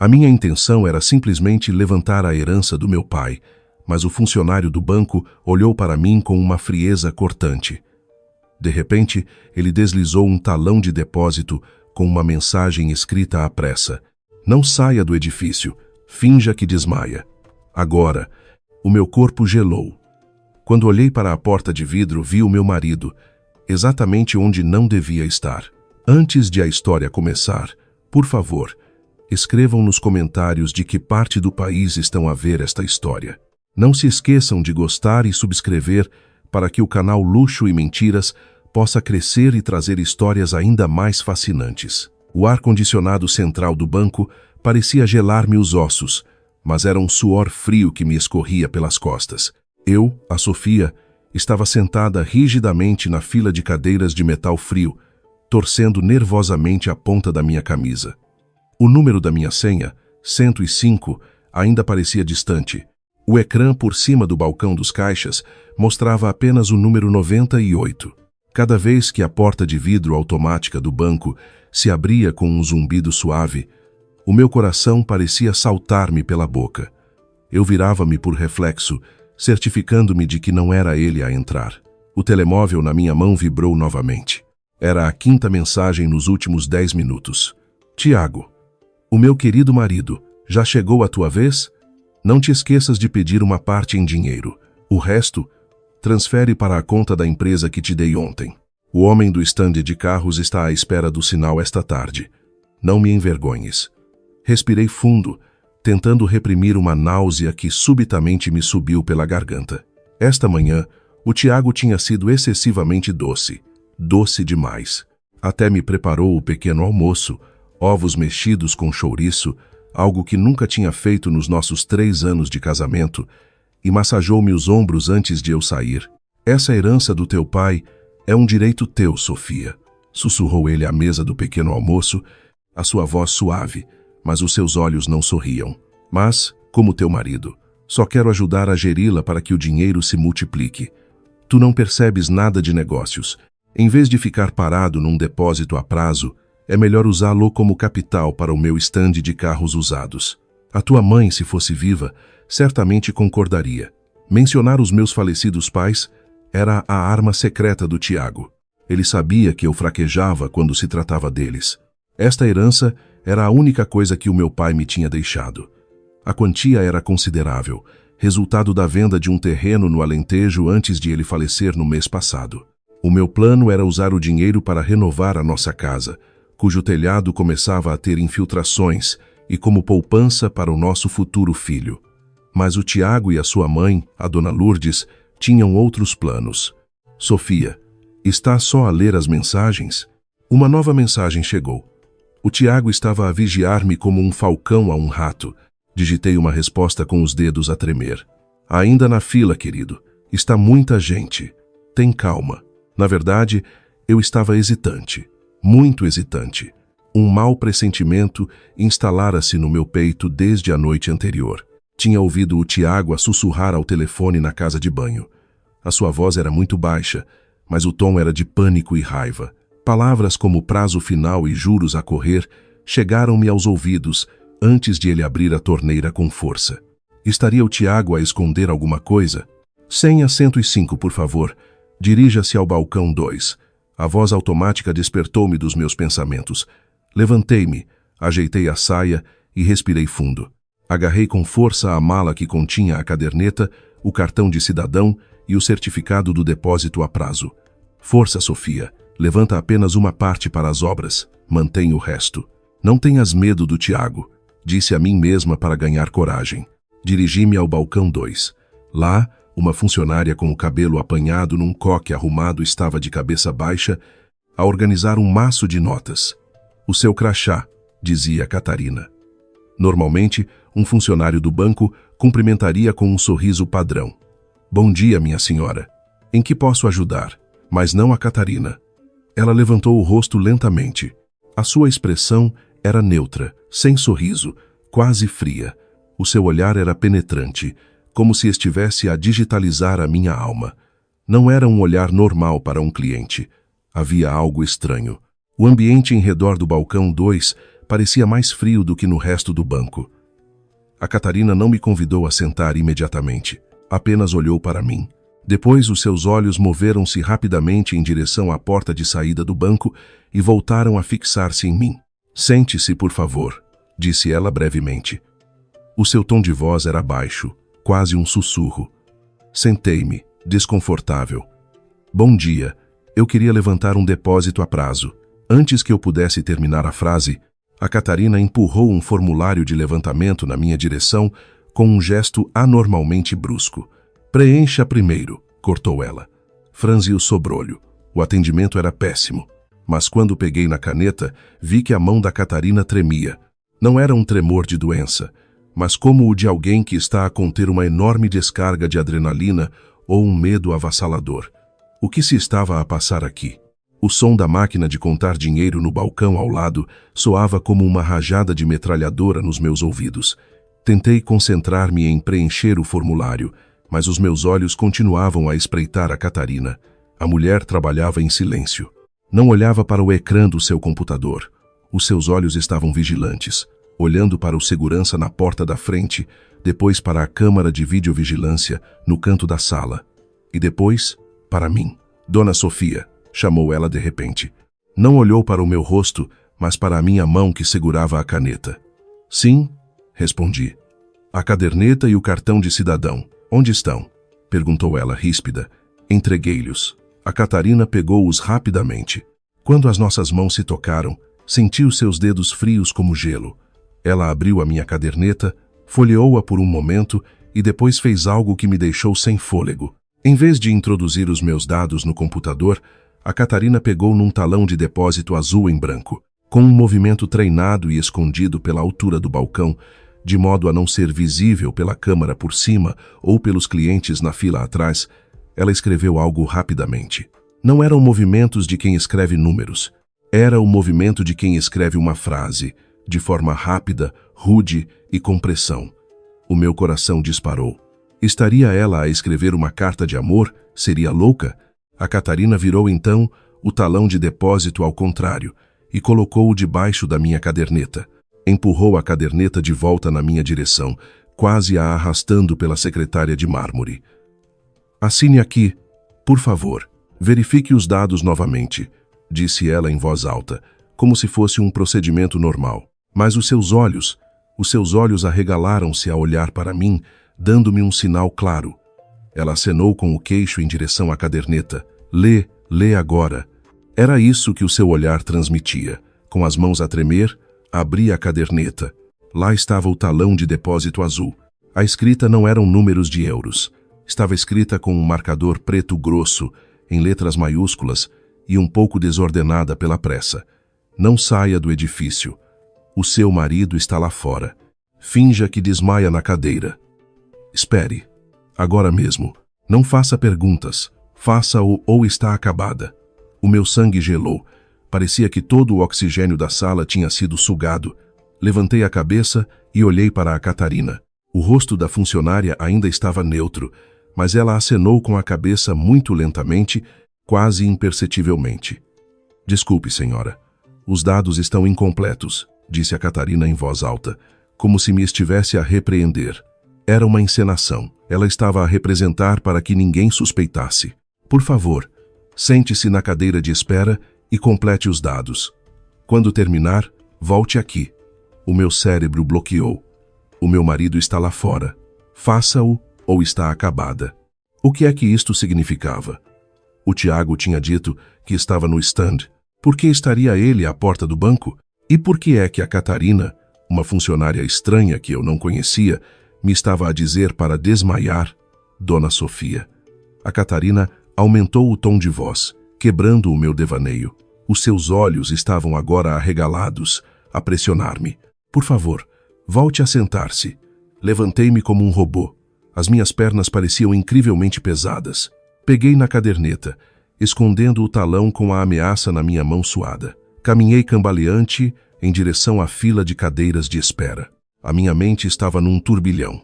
A minha intenção era simplesmente levantar a herança do meu pai, mas o funcionário do banco olhou para mim com uma frieza cortante. De repente, ele deslizou um talão de depósito com uma mensagem escrita à pressa. Não saia do edifício, finja que desmaia. Agora, o meu corpo gelou. Quando olhei para a porta de vidro, vi o meu marido, exatamente onde não devia estar. Antes de a história começar, por favor, escrevam nos comentários de que parte do país estão a ver esta história. Não se esqueçam de gostar e subscrever para que o canal Luxo e Mentiras possa crescer e trazer histórias ainda mais fascinantes. O ar-condicionado central do banco parecia gelar-me os ossos, mas era um suor frio que me escorria pelas costas. Eu, a Sofia, estava sentada rigidamente na fila de cadeiras de metal frio, torcendo nervosamente a ponta da minha camisa. O número da minha senha, 105, ainda parecia distante. O ecrã por cima do balcão dos caixas mostrava apenas o número 98. Cada vez que a porta de vidro automática do banco se abria com um zumbido suave, o meu coração parecia saltar-me pela boca. Eu virava-me por reflexo, certificando-me de que não era ele a entrar. O telemóvel na minha mão vibrou novamente. Era a 5ª mensagem nos últimos 10 minutos. Tiago, o meu querido marido, já chegou a tua vez? Não te esqueças de pedir uma parte em dinheiro. O resto, transfere para a conta da empresa que te dei ontem. O homem do estande de carros está à espera do sinal esta tarde. Não me envergonhes. Respirei fundo, tentando reprimir uma náusea que subitamente me subiu pela garganta. Esta manhã, o Tiago tinha sido excessivamente doce. Doce demais. Até me preparou o pequeno almoço, ovos mexidos com chouriço, algo que nunca tinha feito nos nossos 3 anos de casamento, e massageou-me os ombros antes de eu sair. Essa herança do teu pai é um direito teu, Sofia, sussurrou ele à mesa do pequeno almoço, a sua voz suave, mas os seus olhos não sorriam. Mas, como teu marido, só quero ajudar a geri-la para que o dinheiro se multiplique. Tu não percebes nada de negócios. Em vez de ficar parado num depósito a prazo, é melhor usá-lo como capital para o meu estande de carros usados. A tua mãe, se fosse viva, certamente concordaria. Mencionar os meus falecidos pais era a arma secreta do Tiago. Ele sabia que eu fraquejava quando se tratava deles. Esta herança era a única coisa que o meu pai me tinha deixado. A quantia era considerável, resultado da venda de um terreno no Alentejo antes de ele falecer no mês passado. O meu plano era usar o dinheiro para renovar a nossa casa, cujo telhado começava a ter infiltrações, e como poupança para o nosso futuro filho. Mas o Tiago e a sua mãe, a dona Lourdes, tinham outros planos. Sofia, está só a ler as mensagens? Uma nova mensagem chegou. O Tiago estava a vigiar-me como um falcão a um rato. Digitei uma resposta com os dedos a tremer. Ainda na fila, querido. Está muita gente. Tem calma. Na verdade, eu estava hesitante. Muito hesitante. Um mau pressentimento instalara-se no meu peito desde a noite anterior. Tinha ouvido o Tiago a sussurrar ao telefone na casa de banho. A sua voz era muito baixa, mas o tom era de pânico e raiva. Palavras como prazo final e juros a correr chegaram-me aos ouvidos antes de ele abrir a torneira com força. Estaria o Tiago a esconder alguma coisa? Senha 105, por favor. Dirija-se ao balcão 2. A voz automática despertou-me dos meus pensamentos. Levantei-me, ajeitei a saia e respirei fundo. Agarrei com força a mala que continha a caderneta, o cartão de cidadão e o certificado do depósito a prazo. Força, Sofia. Levanta apenas uma parte para as obras. Mantém o resto. Não tenhas medo do Tiago, disse a mim mesma para ganhar coragem. Dirigi-me ao balcão 2. Lá, uma funcionária com o cabelo apanhado num coque arrumado estava de cabeça baixa a organizar um maço de notas. O seu crachá, dizia Catarina. Normalmente, um funcionário do banco cumprimentaria com um sorriso padrão. Bom dia, minha senhora. Em que posso ajudar? Mas não a Catarina. Ela levantou o rosto lentamente. A sua expressão era neutra, sem sorriso, quase fria. O seu olhar era penetrante, como se estivesse a digitalizar a minha alma. Não era um olhar normal para um cliente. Havia algo estranho. O ambiente em redor do balcão 2 parecia mais frio do que no resto do banco. A Catarina não me convidou a sentar imediatamente, apenas olhou para mim. Depois os seus olhos moveram-se rapidamente em direção à porta de saída do banco e voltaram a fixar-se em mim. "Sente-se, por favor", disse ela brevemente. O seu tom de voz era baixo, quase um sussurro. Sentei-me, desconfortável. "Bom dia. Eu queria levantar um depósito a prazo." Antes que eu pudesse terminar a frase, a Catarina empurrou um formulário de levantamento na minha direção com um gesto anormalmente brusco. "Preencha primeiro", cortou ela. Franzi o sobrolho. O atendimento era péssimo. Mas quando peguei na caneta, vi que a mão da Catarina tremia. Não era um tremor de doença, mas como o de alguém que está a conter uma enorme descarga de adrenalina ou um medo avassalador. O que se estava a passar aqui? O som da máquina de contar dinheiro no balcão ao lado soava como uma rajada de metralhadora nos meus ouvidos. Tentei concentrar-me em preencher o formulário, mas os meus olhos continuavam a espreitar a Catarina. A mulher trabalhava em silêncio. Não olhava para o ecrã do seu computador. Os seus olhos estavam vigilantes, olhando para o segurança na porta da frente, depois para a câmara de videovigilância no canto da sala. E depois, para mim. "Dona Sofia", chamou ela de repente. Não olhou para o meu rosto, mas para a minha mão que segurava a caneta. "Sim", respondi. "A caderneta e o cartão de cidadão. Onde estão?" perguntou ela ríspida. Entreguei-lhes. A Catarina pegou-os rapidamente. Quando as nossas mãos se tocaram, senti os seus dedos frios como gelo. Ela abriu a minha caderneta, folheou-a por um momento e depois fez algo que me deixou sem fôlego. Em vez de introduzir os meus dados no computador, a Catarina pegou num talão de depósito azul em branco, com um movimento treinado e escondido pela altura do balcão, de modo a não ser visível pela câmara por cima ou pelos clientes na fila atrás. Ela escreveu algo rapidamente. Não eram movimentos de quem escreve números. Era o movimento de quem escreve uma frase, de forma rápida, rude e com pressão. O meu coração disparou. Estaria ela a escrever uma carta de amor? Seria louca? A Catarina virou então o talão de depósito ao contrário e colocou-o debaixo da minha caderneta. Empurrou a caderneta de volta na minha direção, quase a arrastando pela secretária de mármore. "Assine aqui, por favor. Verifique os dados novamente", disse ela em voz alta, como se fosse um procedimento normal. Mas os seus olhos arregalaram-se a olhar para mim, dando-me um sinal claro. Ela acenou com o queixo em direção à caderneta. Lê agora." Era isso que o seu olhar transmitia. Com as mãos a tremer, abri a caderneta. Lá estava o talão de depósito azul. A escrita não eram números de euros. Estava escrita com um marcador preto grosso, em letras maiúsculas e um pouco desordenada pela pressa. "Não saia do edifício. O seu marido está lá fora. Finja que desmaia na cadeira. Espere. Agora mesmo. Não faça perguntas. Faça-o ou está acabada." O meu sangue gelou. Parecia que todo o oxigênio da sala tinha sido sugado. Levantei a cabeça e olhei para a Catarina. O rosto da funcionária ainda estava neutro, mas ela acenou com a cabeça muito lentamente, quase imperceptivelmente. "Desculpe, senhora. Os dados estão incompletos", disse a Catarina em voz alta, como se me estivesse a repreender. Era uma encenação. Ela estava a representar para que ninguém suspeitasse. "Por favor, sente-se na cadeira de espera e complete os dados. Quando terminar, volte aqui." O meu cérebro bloqueou. O meu marido está lá fora. Faça-o ou está acabada. O que é que isto significava? O Tiago tinha dito que estava no stand. Por que estaria ele à porta do banco? E por que é que a Catarina, uma funcionária estranha que eu não conhecia, me estava a dizer para desmaiar? "Dona Sofia." A Catarina aumentou o tom de voz, quebrando o meu devaneio. Os seus olhos estavam agora arregalados, a pressionar-me. "Por favor, volte a sentar-se." Levantei-me como um robô. As minhas pernas pareciam incrivelmente pesadas. Peguei na caderneta, escondendo o talão com a ameaça na minha mão suada. Caminhei cambaleante em direção à fila de cadeiras de espera. A minha mente estava num turbilhão.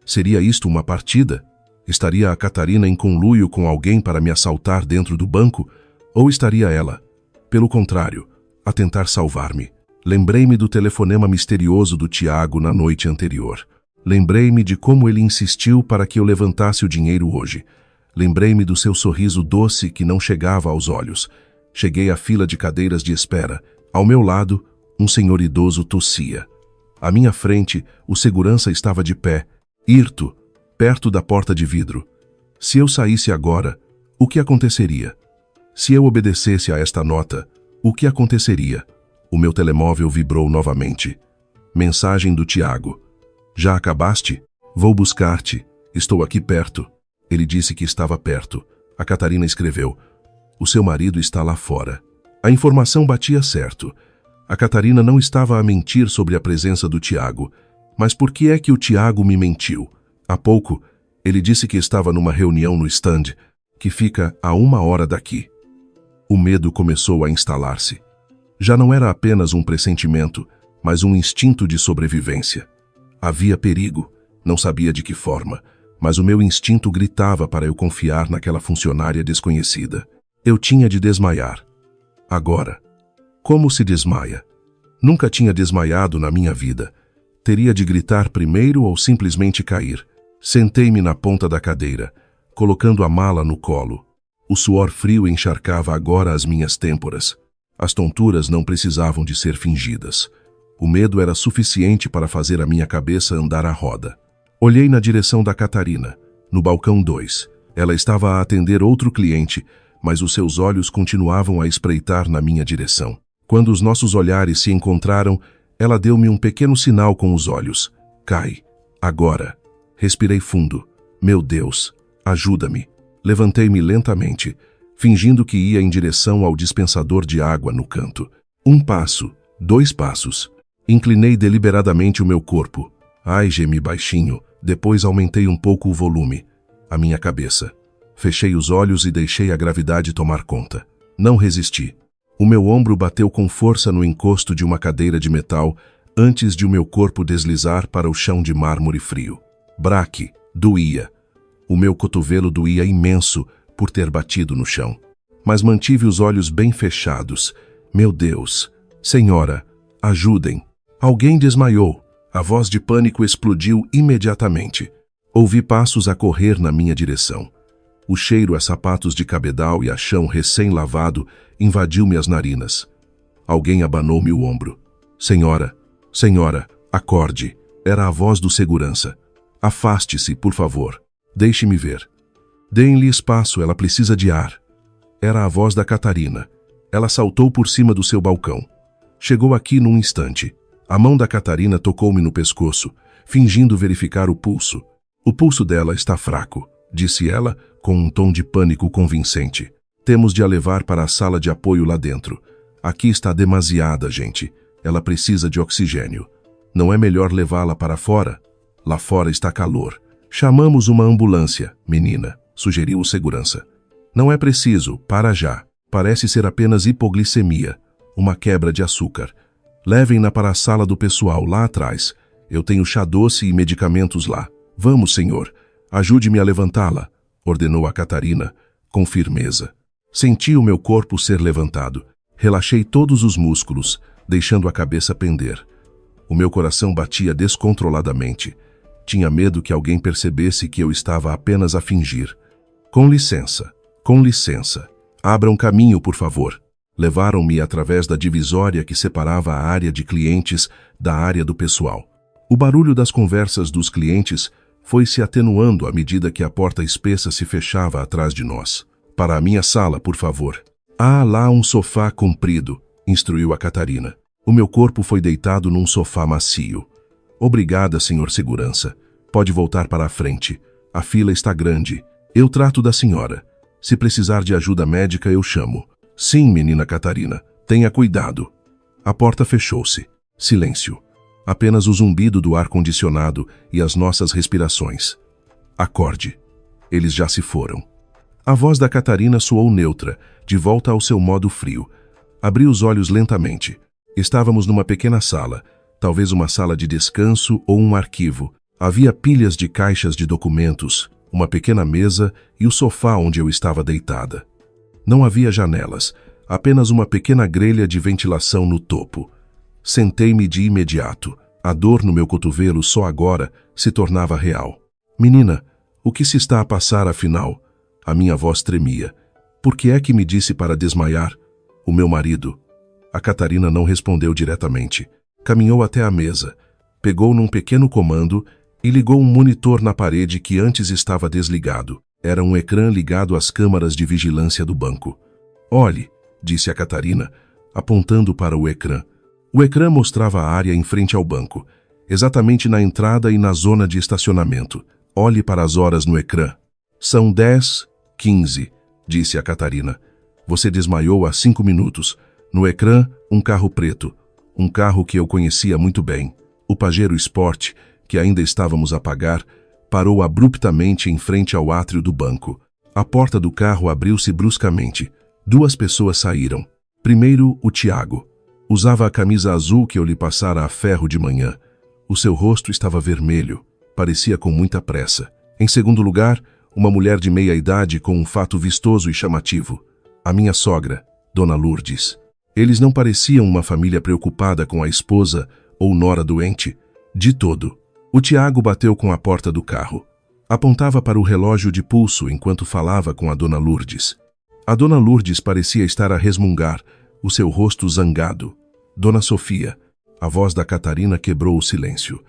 Seria isto uma partida? Estaria a Catarina em conluio com alguém para me assaltar dentro do banco? Ou estaria ela, pelo contrário, a tentar salvar-me? Lembrei-me do telefonema misterioso do Tiago na noite anterior. Lembrei-me de como ele insistiu para que eu levantasse o dinheiro hoje. Lembrei-me do seu sorriso doce que não chegava aos olhos. Cheguei à fila de cadeiras de espera. Ao meu lado, um senhor idoso tossia. À minha frente, o segurança estava de pé, hirto, perto da porta de vidro. Se eu saísse agora, o que aconteceria? Se eu obedecesse a esta nota, o que aconteceria? O meu telemóvel vibrou novamente. Mensagem do Tiago. Já acabaste? Vou buscar-te. Estou aqui perto. Ele disse que estava perto. A Catarina escreveu. O seu marido está lá fora. A informação batia certo. A Catarina não estava a mentir sobre a presença do Tiago. Mas por que é que o Tiago me mentiu? Há pouco, ele disse que estava numa reunião no stand, que fica a 1 hora daqui. O medo começou a instalar-se. Já não era apenas um pressentimento, mas um instinto de sobrevivência. Havia perigo, não sabia de que forma, mas o meu instinto gritava para eu confiar naquela funcionária desconhecida. Eu tinha de desmaiar. Agora, como se desmaia? Nunca tinha desmaiado na minha vida. Teria de gritar primeiro ou simplesmente cair. Sentei-me na ponta da cadeira, colocando a mala no colo. O suor frio encharcava agora as minhas têmporas. As tonturas não precisavam de ser fingidas. O medo era suficiente para fazer a minha cabeça andar à roda. Olhei na direção da Catarina, no balcão 2. Ela estava a atender outro cliente, mas os seus olhos continuavam a espreitar na minha direção. Quando os nossos olhares se encontraram, ela deu-me um pequeno sinal com os olhos. Cai. Agora. Respirei fundo. Meu Deus, ajuda-me. Levantei-me lentamente, fingindo que ia em direção ao dispensador de água no canto. 1 passo, 2 passos. Inclinei deliberadamente o meu corpo. Ai, gemi baixinho. Depois aumentei um pouco o volume. A minha cabeça. Fechei os olhos e deixei a gravidade tomar conta. Não resisti. O meu ombro bateu com força no encosto de uma cadeira de metal antes de o meu corpo deslizar para o chão de mármore frio. Braque, doía. O meu cotovelo doía imenso por ter batido no chão. Mas mantive os olhos bem fechados. Meu Deus! Senhora, ajudem! Alguém desmaiou. A voz de pânico explodiu imediatamente. Ouvi passos a correr na minha direção. O cheiro a sapatos de cabedal e a chão recém-lavado invadiu-me as narinas. Alguém abanou-me o ombro. Senhora, senhora, acorde. Era a voz do segurança. Afaste-se, por favor. Deixe-me ver. Deem-lhe espaço, ela precisa de ar. Era a voz da Catarina. Ela saltou por cima do seu balcão. Chegou aqui num instante. A mão da Catarina tocou-me no pescoço, fingindo verificar o pulso. O pulso dela está fraco, disse ela, com um tom de pânico convincente. Temos de a levar para a sala de apoio lá dentro. Aqui está demasiada gente. Ela precisa de oxigênio. Não é melhor levá-la para fora? Lá fora está calor. Chamamos uma ambulância, menina, sugeriu o segurança. Não é preciso, para já. Parece ser apenas hipoglicemia, uma quebra de açúcar. Levem-na para a sala do pessoal, lá atrás. Eu tenho chá doce e medicamentos lá. Vamos, senhor. Ajude-me a levantá-la, ordenou a Catarina, com firmeza. Senti o meu corpo ser levantado. Relaxei todos os músculos, deixando a cabeça pender. O meu coração batia descontroladamente. Tinha medo que alguém percebesse que eu estava apenas a fingir. Com licença, com licença. Abram caminho, por favor. Levaram-me através da divisória que separava a área de clientes da área do pessoal. O barulho das conversas dos clientes foi se atenuando à medida que a porta espessa se fechava atrás de nós. Para a minha sala, por favor. Há lá um sofá comprido, instruiu a Catarina. O meu corpo foi deitado num sofá macio. Obrigada, senhor segurança. Pode voltar para a frente. A fila está grande. Eu trato da senhora. Se precisar de ajuda médica, eu chamo. Sim, menina Catarina. Tenha cuidado. A porta fechou-se. Silêncio. Apenas o zumbido do ar-condicionado e as nossas respirações. Acorde. Eles já se foram. A voz da Catarina soou neutra, de volta ao seu modo frio. Abri os olhos lentamente. Estávamos numa pequena sala, talvez uma sala de descanso ou um arquivo. Havia pilhas de caixas de documentos, uma pequena mesa e o sofá onde eu estava deitada. Não havia janelas, apenas uma pequena grelha de ventilação no topo. Sentei-me de imediato. A dor no meu cotovelo só agora se tornava real. Menina, o que se está a passar afinal? A minha voz tremia. Por que é que me disse para desmaiar? O meu marido. A Catarina não respondeu diretamente. Caminhou até a mesa, pegou num pequeno comando e ligou um monitor na parede que antes estava desligado. Era um ecrã ligado às câmaras de vigilância do banco. Olhe, disse a Catarina, apontando para o ecrã. O ecrã mostrava a área em frente ao banco, exatamente na entrada e na zona de estacionamento. Olhe para as horas no ecrã. São 10:15, disse a Catarina. Você desmaiou há 5 minutos. No ecrã, um carro preto. Um carro que eu conhecia muito bem. O Pajero Sport, que ainda estávamos a pagar, parou abruptamente em frente ao átrio do banco. A porta do carro abriu-se bruscamente. 2 pessoas saíram. Primeiro, o Tiago. Usava a camisa azul que eu lhe passara a ferro de manhã. O seu rosto estava vermelho. Parecia com muita pressa. Em segundo lugar, uma mulher de meia idade com um fato vistoso e chamativo. A minha sogra, Dona Lourdes. Eles não pareciam uma família preocupada com a esposa ou nora doente. De todo. O Tiago bateu com a porta do carro. Apontava para o relógio de pulso enquanto falava com a Dona Lourdes. A Dona Lourdes parecia estar a resmungar, o seu rosto zangado. Dona Sofia. A voz da Catarina quebrou o silêncio.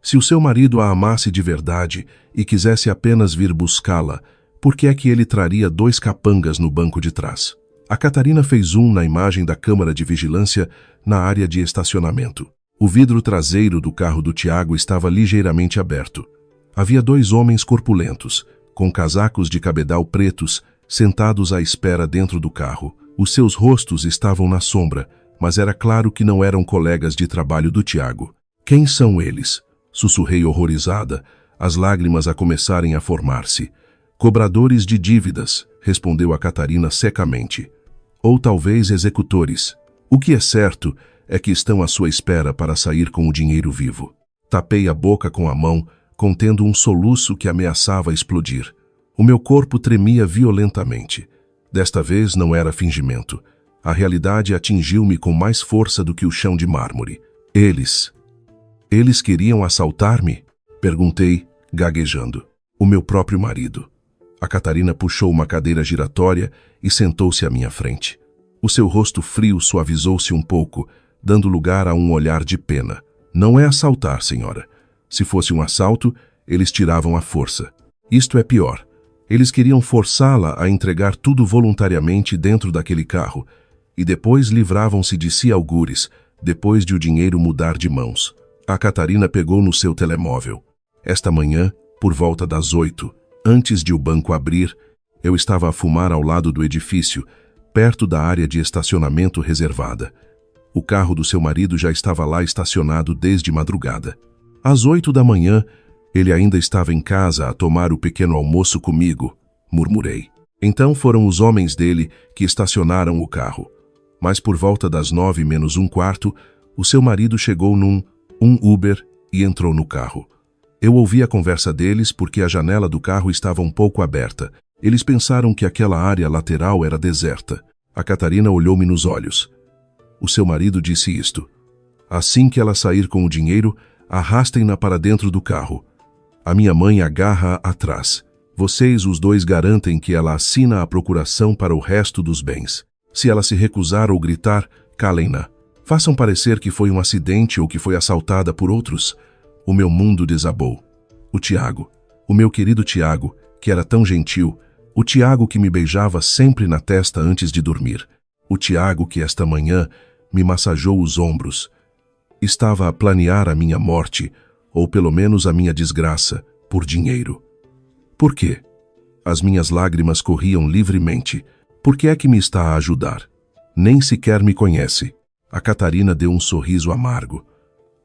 Se o seu marido a amasse de verdade e quisesse apenas vir buscá-la, por que é que ele traria 2 capangas no banco de trás? A Catarina fez zoom na imagem da câmara de vigilância na área de estacionamento. O vidro traseiro do carro do Tiago estava ligeiramente aberto. Havia 2 homens corpulentos, com casacos de cabedal pretos, sentados à espera dentro do carro. Os seus rostos estavam na sombra, mas era claro que não eram colegas de trabalho do Tiago. Quem são eles? Sussurrei horrorizada, as lágrimas a começarem a formar-se. Cobradores de dívidas, respondeu a Catarina secamente. Ou talvez executores. O que é certo é que estão à sua espera para sair com o dinheiro vivo. Tapei a boca com a mão, contendo um soluço que ameaçava explodir. O meu corpo tremia violentamente. Desta vez não era fingimento. A realidade atingiu-me com mais força do que o chão de mármore. Eles queriam assaltar-me? Perguntei, gaguejando. O meu próprio marido. A Catarina puxou uma cadeira giratória e sentou-se à minha frente. O seu rosto frio suavizou-se um pouco, dando lugar a um olhar de pena. Não é assaltar, senhora. Se fosse um assalto, eles tiravam à força. Isto é pior. Eles queriam forçá-la a entregar tudo voluntariamente dentro daquele carro, e depois livravam-se de si algures, depois de o dinheiro mudar de mãos. A Catarina pegou no seu telemóvel. Esta manhã, por volta das 8, antes de o banco abrir, eu estava a fumar ao lado do edifício, perto da área de estacionamento reservada. O carro do seu marido já estava lá estacionado desde madrugada. Às 8 da manhã, ele ainda estava em casa a tomar o pequeno almoço comigo, murmurei. Então foram os homens dele que estacionaram o carro. Mas por volta das 9 menos um quarto, o seu marido chegou num Uber e entrou no carro. Eu ouvi a conversa deles porque a janela do carro estava um pouco aberta. Eles pensaram que aquela área lateral era deserta. A Catarina olhou-me nos olhos. O seu marido disse isto. Assim que ela sair com o dinheiro, arrastem-na para dentro do carro. A minha mãe agarra-a atrás. Vocês, os 2, garantem que ela assina a procuração para o resto dos bens. Se ela se recusar ou gritar, calem-na. Façam parecer que foi um acidente ou que foi assaltada por outros. O meu mundo desabou. O Tiago, o meu querido Tiago, que era tão gentil, o Tiago que me beijava sempre na testa antes de dormir, o Tiago que esta manhã me massageou os ombros, estava a planear a minha morte, ou pelo menos a minha desgraça, por dinheiro. Por quê? As minhas lágrimas corriam livremente. Por que é que me está a ajudar? Nem sequer me conhece. A Catarina deu um sorriso amargo.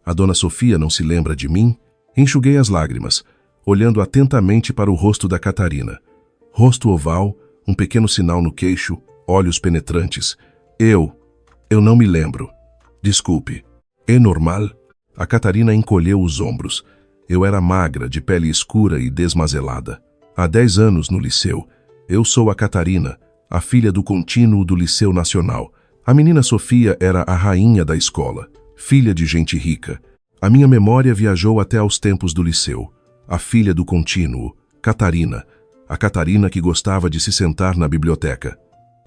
A Dona Sofia não se lembra de mim? Enxuguei as lágrimas, olhando atentamente para o rosto da Catarina. Rosto oval, um pequeno sinal no queixo, olhos penetrantes. Eu não me lembro. Desculpe. É normal? A Catarina encolheu os ombros. Eu era magra, de pele escura e desmazelada. Há 10 anos no liceu. Eu sou a Catarina, a filha do contínuo do Liceu Nacional. A menina Sofia era a rainha da escola, filha de gente rica. A minha memória viajou até aos tempos do liceu. A filha do contínuo, Catarina. A Catarina que gostava de se sentar na biblioteca.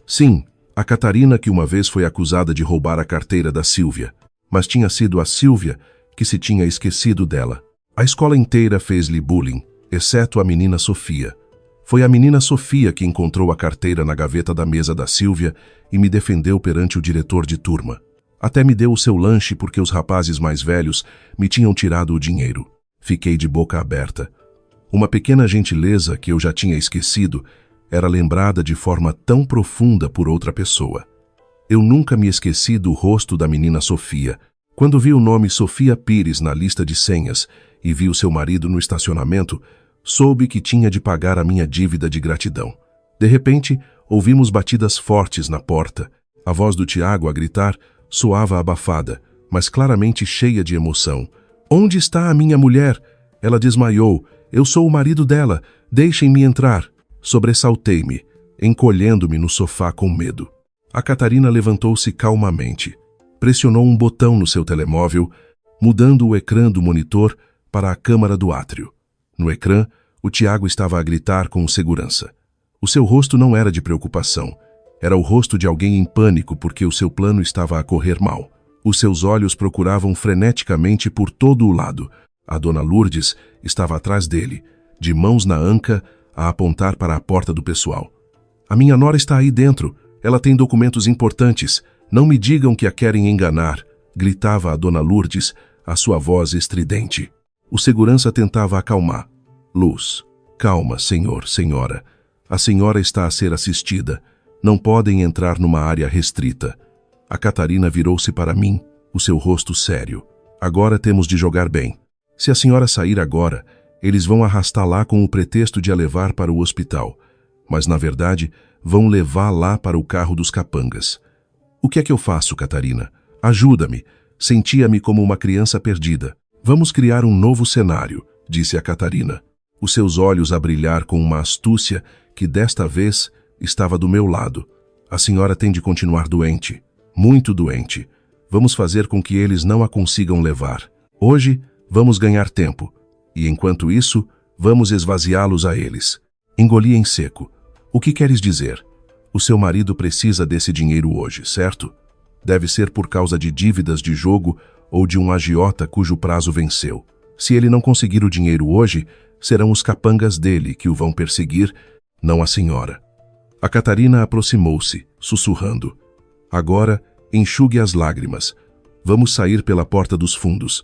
Sim, a Catarina que uma vez foi acusada de roubar a carteira da Sílvia. Mas tinha sido a Sílvia que se tinha esquecido dela. A escola inteira fez-lhe bullying, exceto a menina Sofia. Foi a menina Sofia que encontrou a carteira na gaveta da mesa da Sílvia e me defendeu perante o diretor de turma. Até me deu o seu lanche porque os rapazes mais velhos me tinham tirado o dinheiro. Fiquei de boca aberta. Uma pequena gentileza que eu já tinha esquecido era lembrada de forma tão profunda por outra pessoa. Eu nunca me esqueci do rosto da menina Sofia. Quando vi o nome Sofia Pires na lista de senhas e vi o seu marido no estacionamento, soube que tinha de pagar a minha dívida de gratidão. De repente, ouvimos batidas fortes na porta. A voz do Tiago a gritar soava abafada, mas claramente cheia de emoção. "Onde está a minha mulher?" Ela desmaiou. "Eu sou o marido dela. Deixem-me entrar." Sobressaltei-me, encolhendo-me no sofá com medo. A Catarina levantou-se calmamente. Pressionou um botão no seu telemóvel, mudando o ecrã do monitor para a câmara do átrio. No ecrã, o Tiago estava a gritar com o segurança. O seu rosto não era de preocupação. Era o rosto de alguém em pânico porque o seu plano estava a correr mal. Os seus olhos procuravam freneticamente por todo o lado. A dona Lourdes estava atrás dele, de mãos na anca, a apontar para a porta do pessoal. "A minha nora está aí dentro. Ela tem documentos importantes. Não me digam que a querem enganar", gritava a dona Lourdes, a sua voz estridente. O segurança tentava acalmar. "Luz, calma, senhor, senhora. A senhora está a ser assistida. Não podem entrar numa área restrita." A Catarina virou-se para mim, o seu rosto sério. "Agora temos de jogar bem. Se a senhora sair agora, eles vão arrastá-la com o pretexto de a levar para o hospital. Mas, na verdade, vão levá-la para o carro dos capangas. O que é que eu faço, Catarina? Ajuda-me." Sentia-me como uma criança perdida. "Vamos criar um novo cenário", disse a Catarina, os seus olhos a brilhar com uma astúcia que desta vez estava do meu lado. "A senhora tem de continuar doente, muito doente. Vamos fazer com que eles não a consigam levar. Hoje, vamos ganhar tempo. E enquanto isso, vamos esvaziá-los a eles." Engoli em seco. "O que queres dizer? O seu marido precisa desse dinheiro hoje, certo? Deve ser por causa de dívidas de jogo ou de um agiota cujo prazo venceu. Se ele não conseguir o dinheiro hoje, serão os capangas dele que o vão perseguir, não a senhora." A Catarina aproximou-se, sussurrando. "Agora, enxugue as lágrimas. Vamos sair pela porta dos fundos.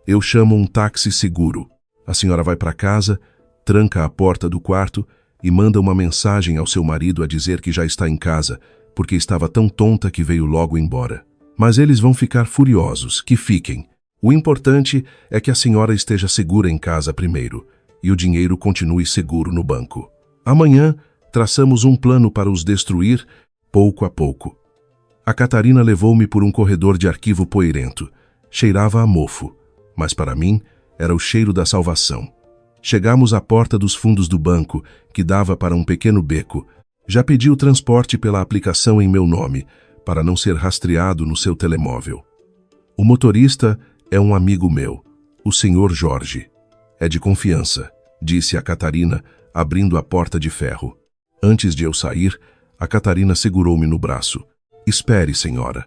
Eu chamo um táxi seguro. A senhora vai para casa, tranca a porta do quarto e manda uma mensagem ao seu marido a dizer que já está em casa, porque estava tão tonta que veio logo embora. Mas eles vão ficar furiosos, que fiquem. O importante é que a senhora esteja segura em casa primeiro, e o dinheiro continue seguro no banco. Amanhã, traçamos um plano para os destruir, pouco a pouco." A Catarina levou-me por um corredor de arquivo poeirento. Cheirava a mofo, mas para mim era o cheiro da salvação. Chegamos à porta dos fundos do banco, que dava para um pequeno beco. Já pedi o transporte pela aplicação em meu nome, para não ser rastreado no seu telemóvel. O motorista é um amigo meu, o Sr. Jorge. "É de confiança", disse a Catarina, abrindo a porta de ferro. Antes de eu sair, a Catarina segurou-me no braço. "Espere, senhora.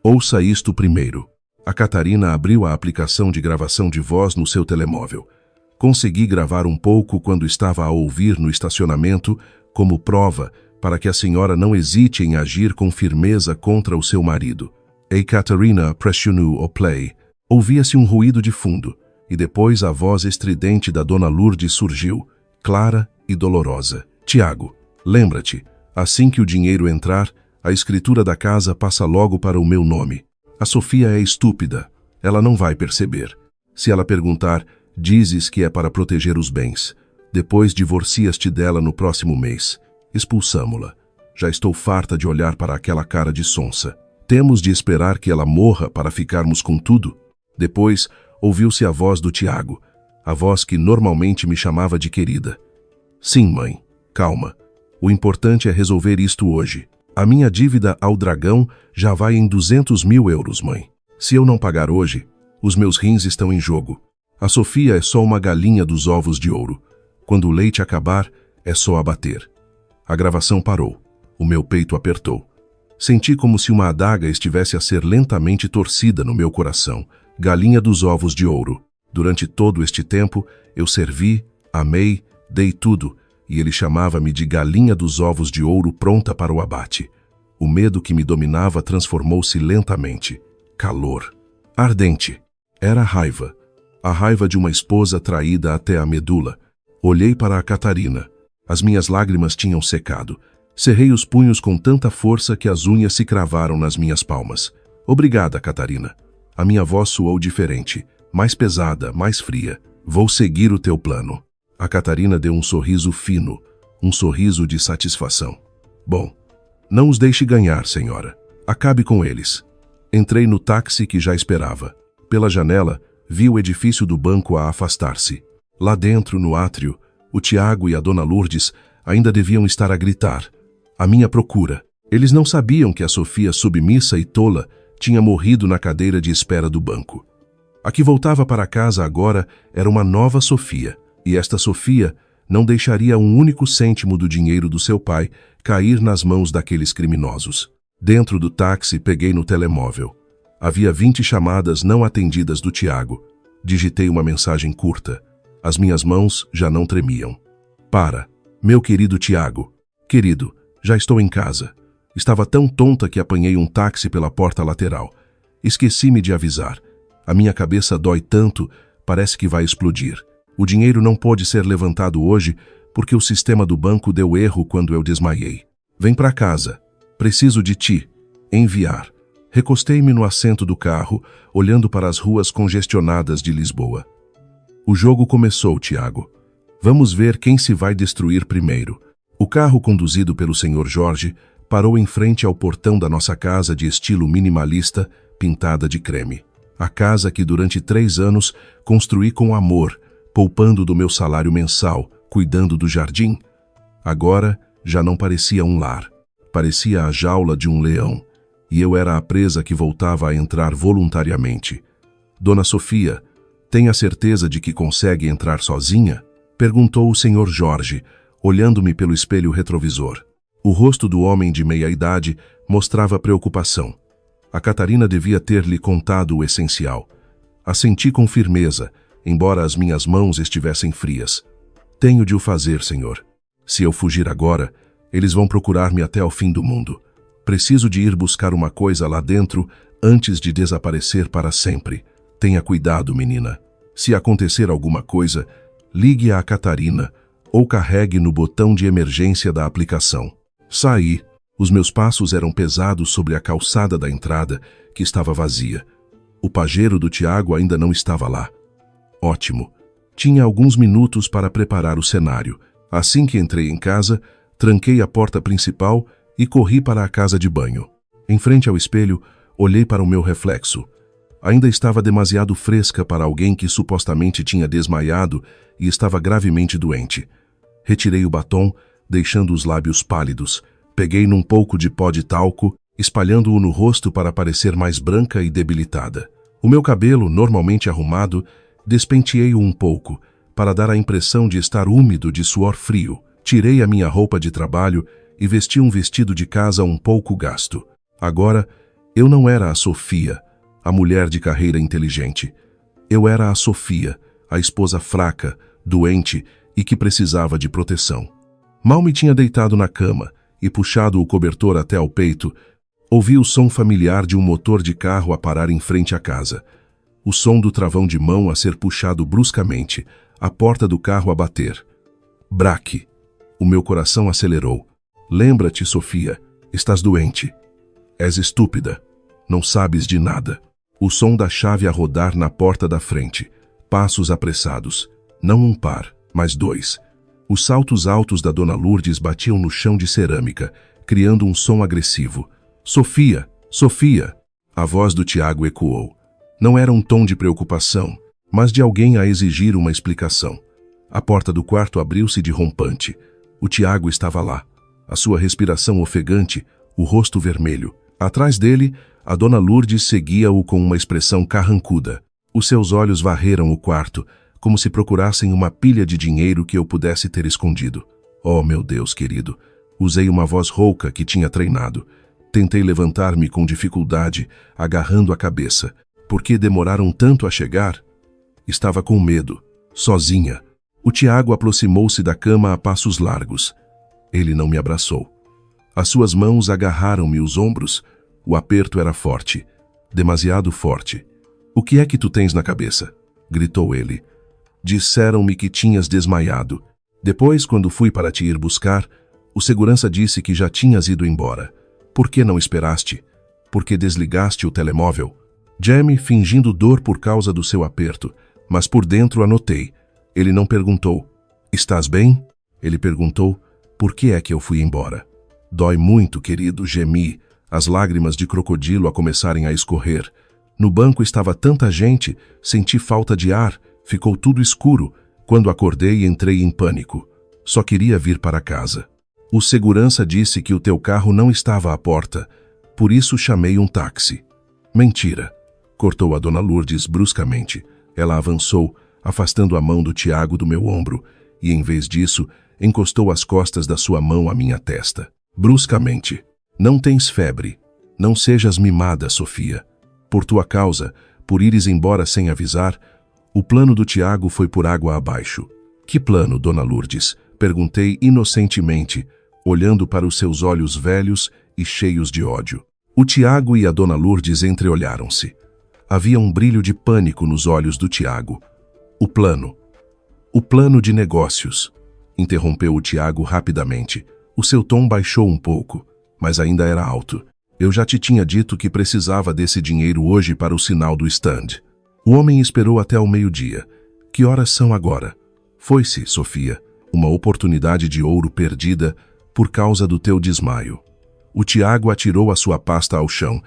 Ouça isto primeiro." A Catarina abriu a aplicação de gravação de voz no seu telemóvel. Consegui gravar um pouco quando estava a ouvir no estacionamento, como prova para que a senhora não hesite em agir com firmeza contra o seu marido. "Ei, Catarina, pressionou o play." Ouvia-se um ruído de fundo, e depois a voz estridente da dona Lourdes surgiu, clara e dolorosa. "Tiago, lembra-te, assim que o dinheiro entrar, a escritura da casa passa logo para o meu nome. A Sofia é estúpida, ela não vai perceber. Se ela perguntar, dizes que é para proteger os bens. Depois divorcias-te dela no próximo mês. Expulsamo-la. Já estou farta de olhar para aquela cara de sonsa. Temos de esperar que ela morra para ficarmos com tudo?" Depois, ouviu-se a voz do Tiago, a voz que normalmente me chamava de querida. "Sim, mãe, calma. O importante é resolver isto hoje. A minha dívida ao dragão já vai em 200 mil euros, mãe. Se eu não pagar hoje, os meus rins estão em jogo. A Sofia é só uma galinha dos ovos de ouro. Quando o leite acabar, é só abater. A gravação parou. O meu peito apertou. Senti como se uma adaga estivesse a ser lentamente torcida no meu coração. Galinha dos ovos de ouro. Durante todo este tempo, eu servi, amei, dei tudo, e ele chamava-me de galinha dos ovos de ouro pronta para o abate. O medo que me dominava transformou-se lentamente. Calor. Ardente. Era raiva. A raiva de uma esposa traída até a medula. Olhei para a Catarina. As minhas lágrimas tinham secado. Cerrei os punhos com tanta força que as unhas se cravaram nas minhas palmas. Obrigada, Catarina. A minha voz soou diferente, mais pesada, mais fria. Vou seguir o teu plano. A Catarina deu um sorriso fino, um sorriso de satisfação. Bom, não os deixe ganhar, senhora. Acabe com eles. Entrei no táxi que já esperava. Pela janela, vi o edifício do banco a afastar-se. Lá dentro, no átrio, o Tiago e a dona Lourdes ainda deviam estar a gritar. À minha procura. Eles não sabiam que a Sofia, submissa e tola, tinha morrido na cadeira de espera do banco. A que voltava para casa agora era uma nova Sofia, e esta Sofia não deixaria um único cêntimo do dinheiro do seu pai cair nas mãos daqueles criminosos. Dentro do táxi, peguei no telemóvel. Havia 20 chamadas não atendidas do Tiago. Digitei uma mensagem curta. As minhas mãos já não tremiam. Para, meu querido Tiago. Querido, já estou em casa. Estava tão tonta que apanhei um táxi pela porta lateral. Esqueci-me de avisar. A minha cabeça dói tanto, parece que vai explodir. O dinheiro não pôde ser levantado hoje porque o sistema do banco deu erro quando eu desmaiei. Vem para casa. Preciso de ti. Enviar. Recostei-me no assento do carro, olhando para as ruas congestionadas de Lisboa. O jogo começou, Tiago. Vamos ver quem se vai destruir primeiro. O carro conduzido pelo Sr. Jorge parou em frente ao portão da nossa casa de estilo minimalista, pintada de creme. A casa que durante 3 anos construí com amor, poupando do meu salário mensal, cuidando do jardim. Agora já não parecia um lar. Parecia a jaula de um leão. E eu era a presa que voltava a entrar voluntariamente. Dona Sofia, tem a certeza de que consegue entrar sozinha? Perguntou o Sr. Jorge, olhando-me pelo espelho retrovisor. O rosto do homem de meia-idade mostrava preocupação. A Catarina devia ter-lhe contado o essencial. Assenti com firmeza, embora as minhas mãos estivessem frias. Tenho de o fazer, senhor. Se eu fugir agora, eles vão procurar-me até ao fim do mundo. Preciso de ir buscar uma coisa lá dentro antes de desaparecer para sempre. Tenha cuidado, menina. Se acontecer alguma coisa, ligue à Catarina ou carregue no botão de emergência da aplicação. Saí. Os meus passos eram pesados sobre a calçada da entrada, que estava vazia. O pajeiro do Tiago ainda não estava lá. Ótimo. Tinha alguns minutos para preparar o cenário. Assim que entrei em casa, tranquei a porta principal e corri para a casa de banho. Em frente ao espelho, olhei para o meu reflexo. Ainda estava demasiado fresca para alguém que supostamente tinha desmaiado e estava gravemente doente. Retirei o batom, deixando os lábios pálidos. Peguei num pouco de pó de talco, espalhando-o no rosto para parecer mais branca e debilitada. O meu cabelo, normalmente arrumado, despenteei-o um pouco, para dar a impressão de estar úmido de suor frio. Tirei a minha roupa de trabalho e vesti um vestido de casa um pouco gasto. Agora, eu não era a Sofia, a mulher de carreira inteligente. Eu era a Sofia, a esposa fraca, doente e que precisava de proteção. Mal me tinha deitado na cama e puxado o cobertor até ao peito, ouvi o som familiar de um motor de carro a parar em frente à casa. O som do travão de mão a ser puxado bruscamente, a porta do carro a bater. Braque. O meu coração acelerou. Lembra-te, Sofia, estás doente. És estúpida. Não sabes de nada. O som da chave a rodar na porta da frente. Passos apressados. Não um par, mas 2. Os saltos altos da dona Lourdes batiam no chão de cerâmica, criando um som agressivo. Sofia! Sofia! A voz do Tiago ecoou. Não era um tom de preocupação, mas de alguém a exigir uma explicação. A porta do quarto abriu-se de rompante. O Tiago estava lá, a sua respiração ofegante, o rosto vermelho. Atrás dele, A dona Lourdes seguia-o com uma expressão carrancuda. Os seus olhos varreram o quarto, como se procurassem uma pilha de dinheiro que eu pudesse ter escondido. Oh, meu Deus querido! Usei uma voz rouca que tinha treinado. Tentei levantar-me com dificuldade, agarrando a cabeça. Por que demoraram tanto a chegar? Estava com medo, sozinha. O Tiago aproximou-se da cama a passos largos. Ele não me abraçou. As suas mãos agarraram-me os ombros. O aperto era forte, demasiado forte. "O que é que tu tens na cabeça?" gritou ele. "Disseram-me que tinhas desmaiado. Depois, quando fui para te ir buscar, o segurança disse que já tinhas ido embora. Por que não esperaste? Por que desligaste o telemóvel?" Jamie, fingindo dor por causa do seu aperto, mas por dentro anotei. Ele não perguntou: "Estás bem?" Ele perguntou: "Por que é que eu fui embora?" "Dói muito, querido", gemi, as lágrimas de crocodilo a começarem a escorrer. No banco estava tanta gente, senti falta de ar, ficou tudo escuro. Quando acordei, entrei em pânico. Só queria vir para casa. "O segurança disse que o teu carro não estava à porta, por isso chamei um táxi." "Mentira", cortou a dona Lourdes bruscamente. Ela avançou, afastando a mão do Tiago do meu ombro, e em vez disso, encostou as costas da sua mão à minha testa. Bruscamente: "Não tens febre. Não sejas mimada, Sofia. Por tua causa, por ires embora sem avisar, o plano do Tiago foi por água abaixo." "Que plano, dona Lourdes?" perguntei inocentemente, olhando para os seus olhos velhos e cheios de ódio. O Tiago e a dona Lourdes entreolharam-se. Havia um brilho de pânico nos olhos do Tiago. "O plano. O plano de negócios", interrompeu o Tiago rapidamente. O seu tom baixou um pouco, mas ainda era alto. "Eu já te tinha dito que precisava desse dinheiro hoje para o sinal do stand." O homem esperou até o meio-dia. "Que horas são agora?" "Foi-se, Sofia, uma oportunidade de ouro perdida por causa do teu desmaio." O Tiago atirou a sua pasta ao chão.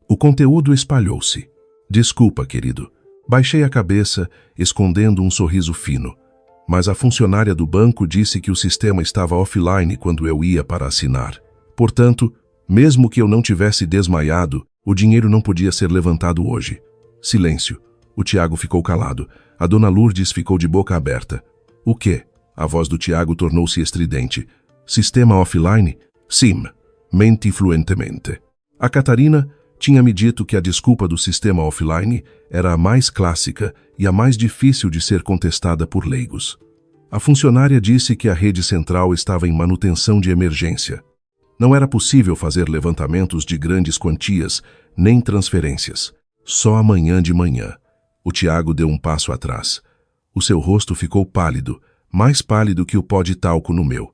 O conteúdo espalhou-se. "Desculpa, querido." Baixei a cabeça, escondendo um sorriso fino. Mas a funcionária do banco disse que o sistema estava offline quando eu ia para assinar. Portanto, mesmo que eu não tivesse desmaiado, o dinheiro não podia ser levantado hoje. Silêncio. O Tiago ficou calado. A dona Lourdes ficou de boca aberta. "O quê?" A voz do Tiago tornou-se estridente. "Sistema offline?" "Sim." Menti fluentemente. A Catarina tinha me dito que a desculpa do sistema offline era a mais clássica e a mais difícil de ser contestada por leigos. A funcionária disse que a rede central estava em manutenção de emergência. Não era possível fazer levantamentos de grandes quantias, nem transferências. Só amanhã de manhã. O Tiago deu um passo atrás. O seu rosto ficou pálido, mais pálido que o pó de talco no meu.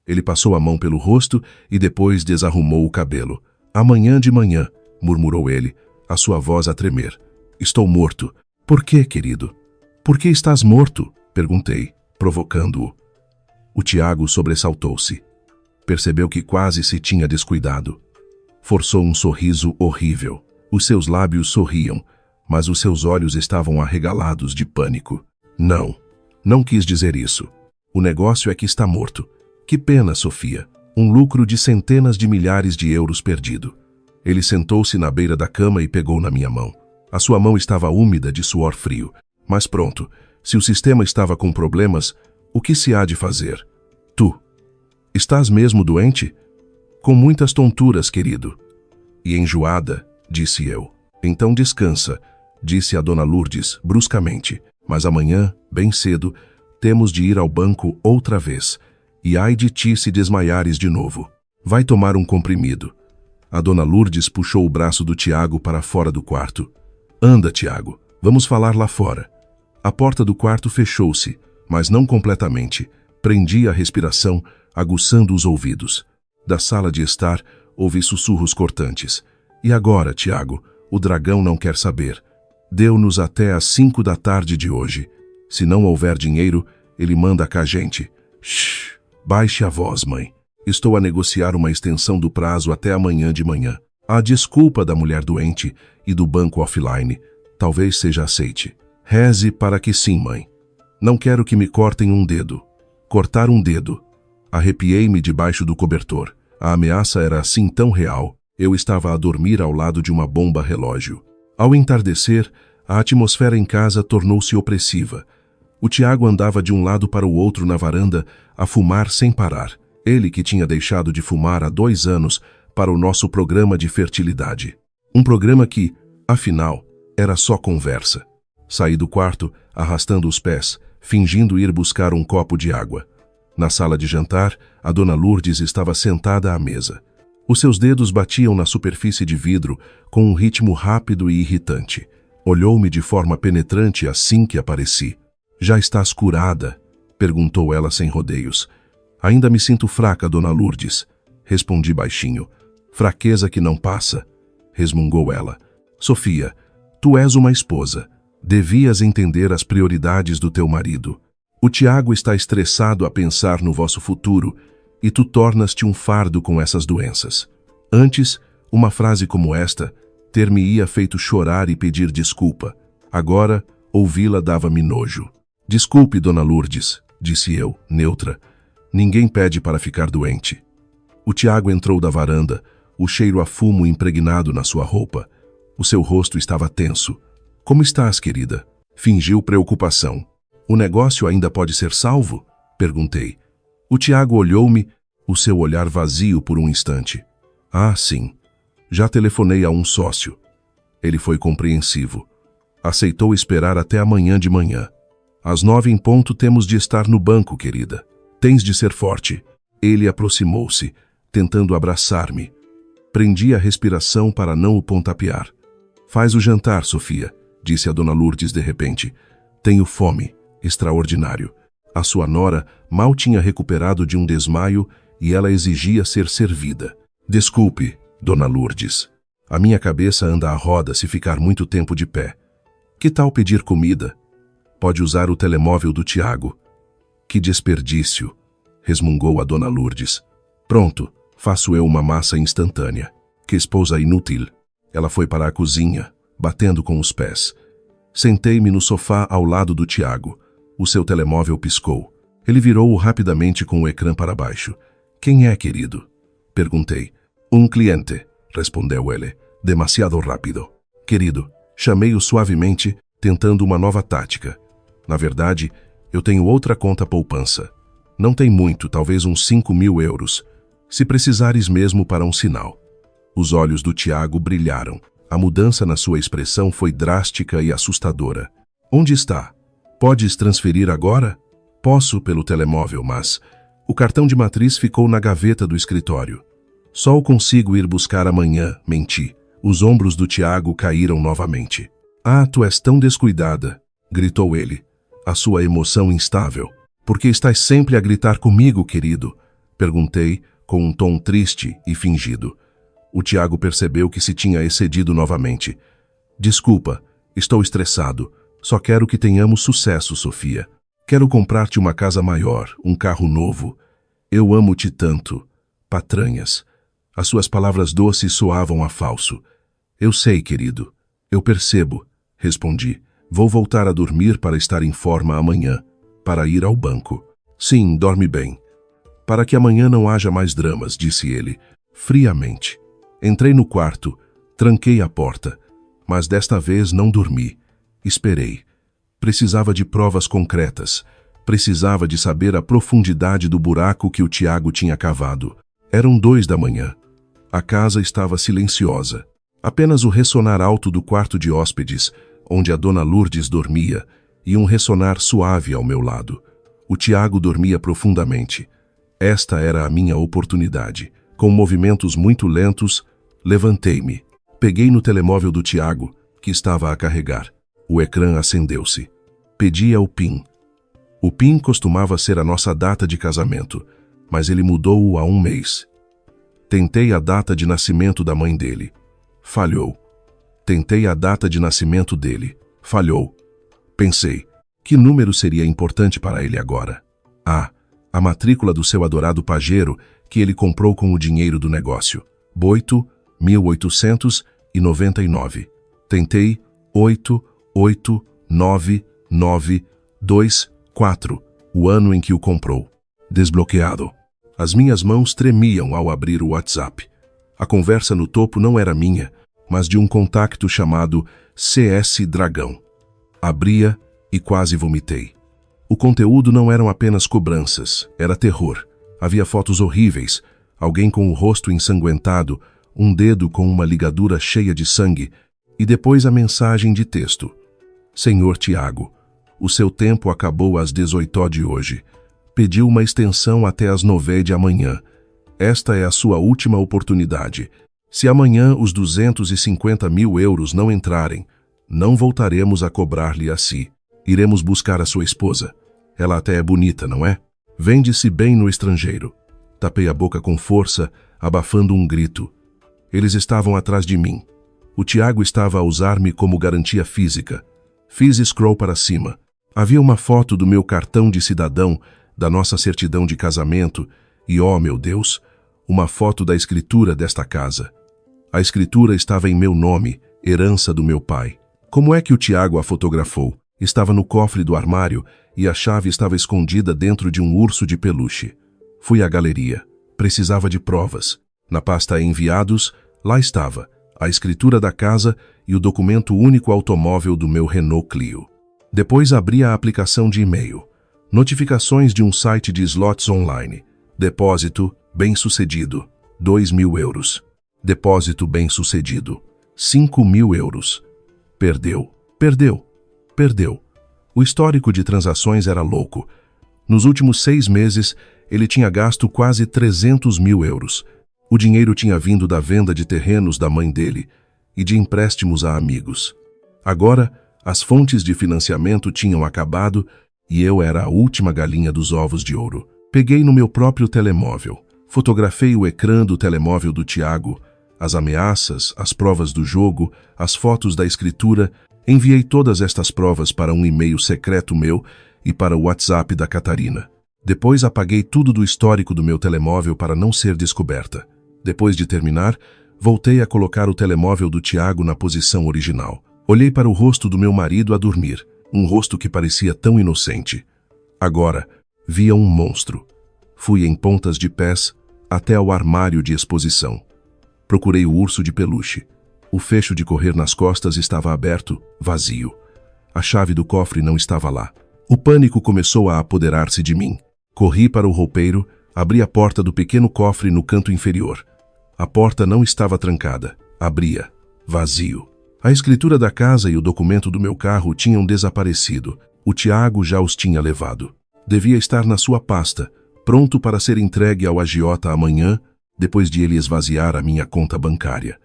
Ele passou a mão pelo rosto e depois desarrumou o cabelo. "Amanhã de manhã", murmurou ele, a sua voz a tremer. "Estou morto." "Por quê, querido?" "Por que estás morto?" perguntei, provocando-o. O Tiago sobressaltou-se. Percebeu que quase se tinha descuidado. Forçou um sorriso horrível. Os seus lábios sorriam, mas os seus olhos estavam arregalados de pânico. "Não, não quis dizer isso. O negócio é que está morto. Que pena, Sofia. Um lucro de centenas de milhares de euros perdido." Ele sentou-se na beira da cama e pegou na minha mão. A sua mão estava úmida de suor frio. "Mas pronto, se o sistema estava com problemas, o que se há de fazer? Tu. Estás mesmo doente?" "Com muitas tonturas, querido." "E enjoada?" disse eu. "Então descansa", disse a dona Lourdes bruscamente. "Mas amanhã, bem cedo, temos de ir ao banco outra vez. E ai de ti se desmaiares de novo. Vai tomar um comprimido." A dona Lourdes puxou o braço do Tiago para fora do quarto. "Anda, Tiago, vamos falar lá fora." A porta do quarto fechou-se, mas não completamente. Prendi a respiração, aguçando os ouvidos. Da sala de estar, ouvi sussurros cortantes. "E agora, Tiago, o dragão não quer saber. Deu-nos até às 5 da tarde de hoje. Se não houver dinheiro, ele manda cá gente." "Shhh, baixe a voz, mãe. Estou a negociar uma extensão do prazo até amanhã de manhã. A desculpa da mulher doente e do banco offline talvez seja aceite. Reze para que sim, mãe. Não quero que me cortem um dedo." Cortar um dedo. Arrepiei-me debaixo do cobertor. A ameaça era assim tão real. Eu estava a dormir ao lado de uma bomba relógio. Ao entardecer, a atmosfera em casa tornou-se opressiva. O Tiago andava de um lado para o outro na varanda, a fumar sem parar. Ele que tinha deixado de fumar há 2 anos para o nosso programa de fertilidade. Um programa que, afinal, era só conversa. Saí do quarto, arrastando os pés, fingindo ir buscar um copo de água. Na sala de jantar, a dona Lourdes estava sentada à mesa. Os seus dedos batiam na superfície de vidro com um ritmo rápido e irritante. Olhou-me de forma penetrante assim que apareci. "Já estás curada?" perguntou ela sem rodeios. "Ainda me sinto fraca, dona Lourdes", respondi baixinho. "Fraqueza que não passa", resmungou ela. "Sofia, tu és uma esposa. Devias entender as prioridades do teu marido. O Tiago está estressado a pensar no vosso futuro e tu tornas-te um fardo com essas doenças." Antes, uma frase como esta ter-me-ia feito chorar e pedir desculpa. Agora, ouvi-la dava-me nojo. "Desculpe, dona Lourdes", disse eu, neutra. "Ninguém pede para ficar doente." O Tiago entrou da varanda, o cheiro a fumo impregnado na sua roupa. O seu rosto estava tenso. "Como estás, querida?" Fingiu preocupação. "O negócio ainda pode ser salvo?" perguntei. O Tiago olhou-me, o seu olhar vazio por um instante. "Ah, sim. Já telefonei a um sócio." Ele foi compreensivo. "Aceitou esperar até amanhã de manhã. Às 9 em ponto temos de estar no banco, querida. Tens de ser forte." Ele aproximou-se, tentando abraçar-me. Prendi a respiração para não o pontapear. "Faz o jantar, Sofia", disse a dona Lourdes de repente. "Tenho fome." Extraordinário. A sua nora mal tinha recuperado de um desmaio e ela exigia ser servida. "Desculpe, dona Lourdes. A minha cabeça anda à roda se ficar muito tempo de pé. Que tal pedir comida? Pode usar o telemóvel do Tiago." "Que desperdício", resmungou a dona Lourdes. "Pronto, faço eu uma massa instantânea." "Que esposa inútil." Ela foi para a cozinha, batendo com os pés. Sentei-me no sofá ao lado do Tiago. O seu telemóvel piscou. Ele virou-o rapidamente com o ecrã para baixo. "Quem é, querido?" perguntei. "Um cliente", respondeu ele, demasiado rápido. "Querido", chamei-o suavemente, tentando uma nova tática. "Na verdade, eu tenho outra conta poupança. Não tem muito, talvez uns 5.000 euros. Se precisares mesmo para um sinal." Os olhos do Tiago brilharam. A mudança na sua expressão foi drástica e assustadora. "Onde está? Podes transferir agora?" "Posso pelo telemóvel, mas..." "O cartão de matriz ficou na gaveta do escritório." "Só o consigo ir buscar amanhã", menti. Os ombros do Tiago caíram novamente. "Ah, tu és tão descuidada", gritou ele, a sua emoção instável. "Por que estás sempre a gritar comigo, querido?" perguntei, com um tom triste e fingido. O Tiago percebeu que se tinha excedido novamente. "Desculpa, estou estressado. Só quero que tenhamos sucesso, Sofia. Quero comprar-te uma casa maior, um carro novo. Eu amo-te tanto." Patranhas. As suas palavras doces soavam a falso. "Eu sei, querido. Eu percebo", respondi. "Vou voltar a dormir para estar em forma amanhã, para ir ao banco." "Sim, dorme bem. Para que amanhã não haja mais dramas", disse ele, friamente. Entrei no quarto, tranquei a porta, mas desta vez não dormi. Esperei. Precisava de provas concretas. Precisava de saber a profundidade do buraco que o Tiago tinha cavado. Eram 2 da manhã. A casa estava silenciosa. Apenas o ressonar alto do quarto de hóspedes, onde a dona Lourdes dormia, e um ressonar suave ao meu lado. O Tiago dormia profundamente. Esta era a minha oportunidade. Com movimentos muito lentos, levantei-me. Peguei no telemóvel do Tiago, que estava a carregar. O ecrã acendeu-se. Pedia o PIN. O PIN costumava ser a nossa data de casamento, mas ele mudou-o há 1 mês. Tentei a data de nascimento da mãe dele. Falhou. Tentei a data de nascimento dele. Falhou. Pensei, que número seria importante para ele agora? Ah, a matrícula do seu adorado pajeiro que ele comprou com o dinheiro do negócio. Boito, 1899. Tentei 889924, o ano em que o comprou. Desbloqueado. As minhas mãos tremiam ao abrir o WhatsApp. A conversa no topo não era minha, mas de um contacto chamado CS Dragão. Abria e quase vomitei. O conteúdo não eram apenas cobranças, era terror. Havia fotos horríveis, alguém com o rosto ensanguentado, um dedo com uma ligadura cheia de sangue, e depois a mensagem de texto. Senhor Tiago, o seu tempo acabou às 18h de hoje. Pediu uma extensão até às 9h de amanhã. Esta é a sua última oportunidade. Se amanhã os 250 mil euros não entrarem, não voltaremos a cobrar-lhe a si. Iremos buscar a sua esposa. Ela até é bonita, não é? Vende-se bem no estrangeiro. Tapei a boca com força, abafando um grito. Eles estavam atrás de mim. O Tiago estava a usar-me como garantia física. Fiz scroll para cima. Havia uma foto do meu cartão de cidadão, da nossa certidão de casamento e, oh meu Deus, uma foto da escritura desta casa. A escritura estava em meu nome, herança do meu pai. Como é que o Tiago a fotografou? Estava no cofre do armário e a chave estava escondida dentro de um urso de peluche. Fui à galeria. Precisava de provas. Na pasta Enviados, lá estava a escritura da casa e o documento único automóvel do meu Renault Clio. Depois abri a aplicação de e-mail. Notificações de um site de slots online. Depósito bem-sucedido, 2.000 euros. Depósito bem-sucedido, 5.000 euros. Perdeu, perdeu, perdeu. O histórico de transações era louco. Nos últimos 6 meses, ele tinha gasto quase 300 mil euros. O dinheiro tinha vindo da venda de terrenos da mãe dele e de empréstimos a amigos. Agora, as fontes de financiamento tinham acabado e eu era a última galinha dos ovos de ouro. Peguei no meu próprio telemóvel, fotografei o ecrã do telemóvel do Tiago, as ameaças, as provas do jogo, as fotos da escritura, enviei todas estas provas para um e-mail secreto meu e para o WhatsApp da Catarina. Depois apaguei tudo do histórico do meu telemóvel para não ser descoberta. Depois de terminar, voltei a colocar o telemóvel do Tiago na posição original. Olhei para o rosto do meu marido a dormir, um rosto que parecia tão inocente. Agora, via um monstro. Fui em pontas de pés até ao armário de exposição. Procurei o urso de peluche. O fecho de correr nas costas estava aberto, vazio. A chave do cofre não estava lá. O pânico começou a apoderar-se de mim. Corri para o roupeiro, abri a porta do pequeno cofre no canto inferior. A porta não estava trancada. Abria. Vazio. A escritura da casa e o documento do meu carro tinham desaparecido. O Tiago já os tinha levado. Devia estar na sua pasta, pronto para ser entregue ao agiota amanhã, depois de ele esvaziar a minha conta bancária.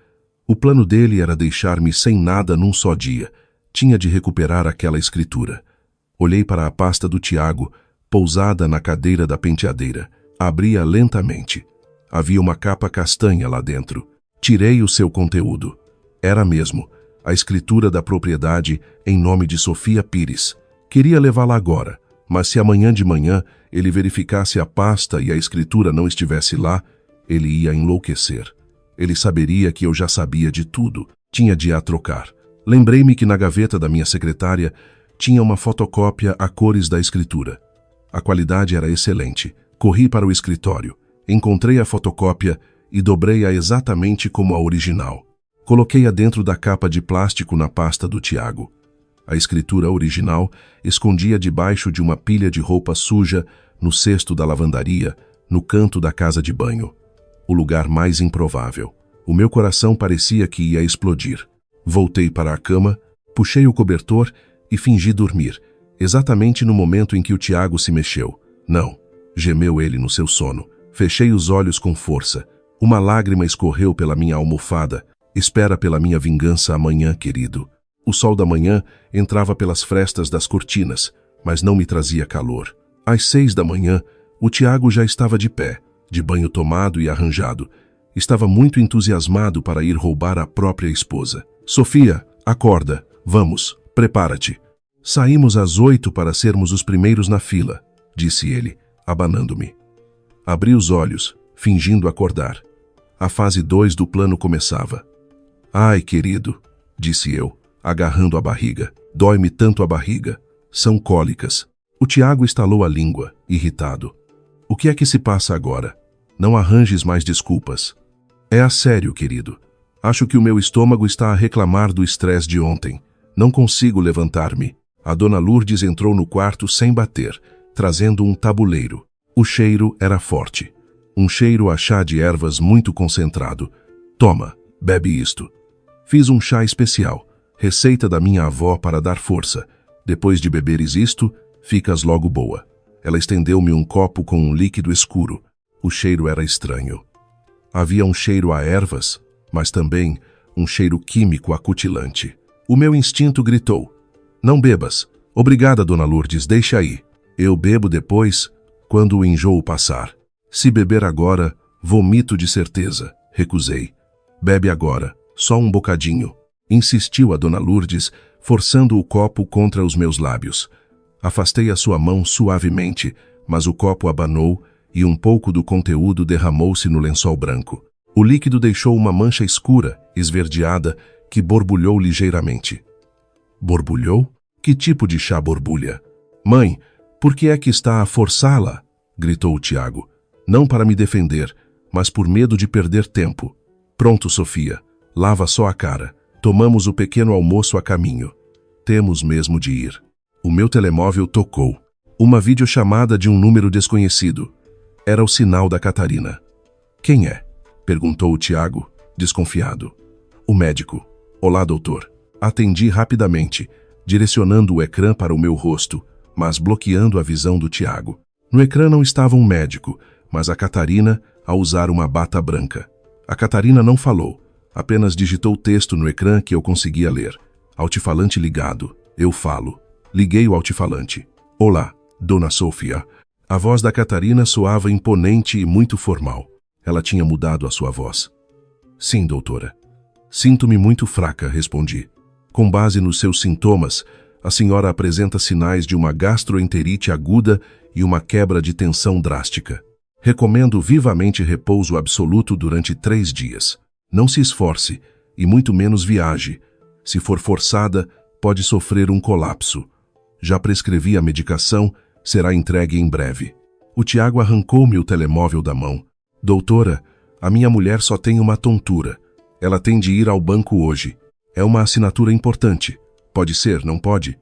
O plano dele era deixar-me sem nada num só dia. Tinha de recuperar aquela escritura. Olhei para a pasta do Tiago, pousada na cadeira da penteadeira. Abri-a lentamente. Havia uma capa castanha lá dentro. Tirei o seu conteúdo. Era mesmo a escritura da propriedade em nome de Sofia Pires. Queria levá-la agora, mas se amanhã de manhã ele verificasse a pasta e a escritura não estivesse lá, ele ia enlouquecer. Ele saberia que eu já sabia de tudo. Tinha de a trocar. Lembrei-me que na gaveta da minha secretária tinha uma fotocópia a cores da escritura. A qualidade era excelente. Corri para o escritório. Encontrei a fotocópia e dobrei-a exatamente como a original. Coloquei-a dentro da capa de plástico na pasta do Tiago. A escritura original escondia debaixo de uma pilha de roupa suja, no cesto da lavandaria, no canto da casa de banho. O lugar mais improvável. O meu coração parecia que ia explodir. Voltei para a cama, puxei o cobertor e fingi dormir, exatamente no momento em que o Tiago se mexeu. Não, gemeu ele no seu sono. Fechei os olhos com força. Uma lágrima escorreu pela minha almofada. Espera pela minha vingança amanhã, querido. O sol da manhã entrava pelas frestas das cortinas, mas não me trazia calor. Às 6 da manhã, o Tiago já estava de pé, de banho tomado e arranjado. Estava muito entusiasmado para ir roubar a própria esposa. Sofia, acorda, vamos, prepara-te. Saímos às 8 para sermos os primeiros na fila, disse ele, abanando-me. Abri os olhos, fingindo acordar. A fase 2 do plano começava. Ai, querido, disse eu, agarrando a barriga. Dói-me tanto a barriga. São cólicas. O Tiago estalou a língua, irritado. O que é que se passa agora? Não arranjes mais desculpas. É a sério, querido. Acho que o meu estômago está a reclamar do estresse de ontem. Não consigo levantar-me. A dona Lourdes entrou no quarto sem bater, trazendo um tabuleiro. O cheiro era forte. Um cheiro a chá de ervas muito concentrado. Toma, bebe isto. Fiz um chá especial, receita da minha avó para dar força. Depois de beberes isto, ficas logo boa. Ela estendeu-me um copo com um líquido escuro. O cheiro era estranho. Havia um cheiro a ervas, mas também um cheiro químico acutilante. O meu instinto gritou: não bebas. Obrigada, dona Lourdes, deixa aí. Eu bebo depois, quando o enjoo passar. Se beber agora, vomito de certeza. Recusei. Bebe agora, só um bocadinho. Insistiu a dona Lourdes, forçando o copo contra os meus lábios. Afastei a sua mão suavemente, mas o copo abanou e um pouco do conteúdo derramou-se no lençol branco. O líquido deixou uma mancha escura, esverdeada, que borbulhou ligeiramente. Borbulhou? Que tipo de chá borbulha? Mãe, por que é que está a forçá-la? Gritou o Tiago. Não para me defender, mas por medo de perder tempo. Pronto, Sofia. Lava só a cara. Tomamos o pequeno almoço a caminho. Temos mesmo de ir. O meu telemóvel tocou. Uma videochamada de um número desconhecido. Era o sinal da Catarina. Quem é? Perguntou o Tiago, desconfiado. O médico. Olá, doutor. Atendi rapidamente, direcionando o ecrã para o meu rosto, mas bloqueando a visão do Tiago. No ecrã não estava um médico, mas a Catarina a usar uma bata branca. A Catarina não falou, apenas digitou o texto no ecrã que eu conseguia ler. Altifalante ligado. Eu falo. Liguei o altifalante. Olá, dona Sofia. A voz da Catarina soava imponente e muito formal. Ela tinha mudado a sua voz. Sim, doutora. Sinto-me muito fraca, respondi. Com base nos seus sintomas, a senhora apresenta sinais de uma gastroenterite aguda e uma quebra de tensão drástica. Recomendo vivamente repouso absoluto durante 3 dias. Não se esforce e muito menos viaje. Se for forçada, pode sofrer um colapso. Já prescrevi a medicação, será entregue em breve. O Tiago arrancou-me o telemóvel da mão. Doutora, a minha mulher só tem uma tontura. Ela tem de ir ao banco hoje. É uma assinatura importante. Pode ser, não pode?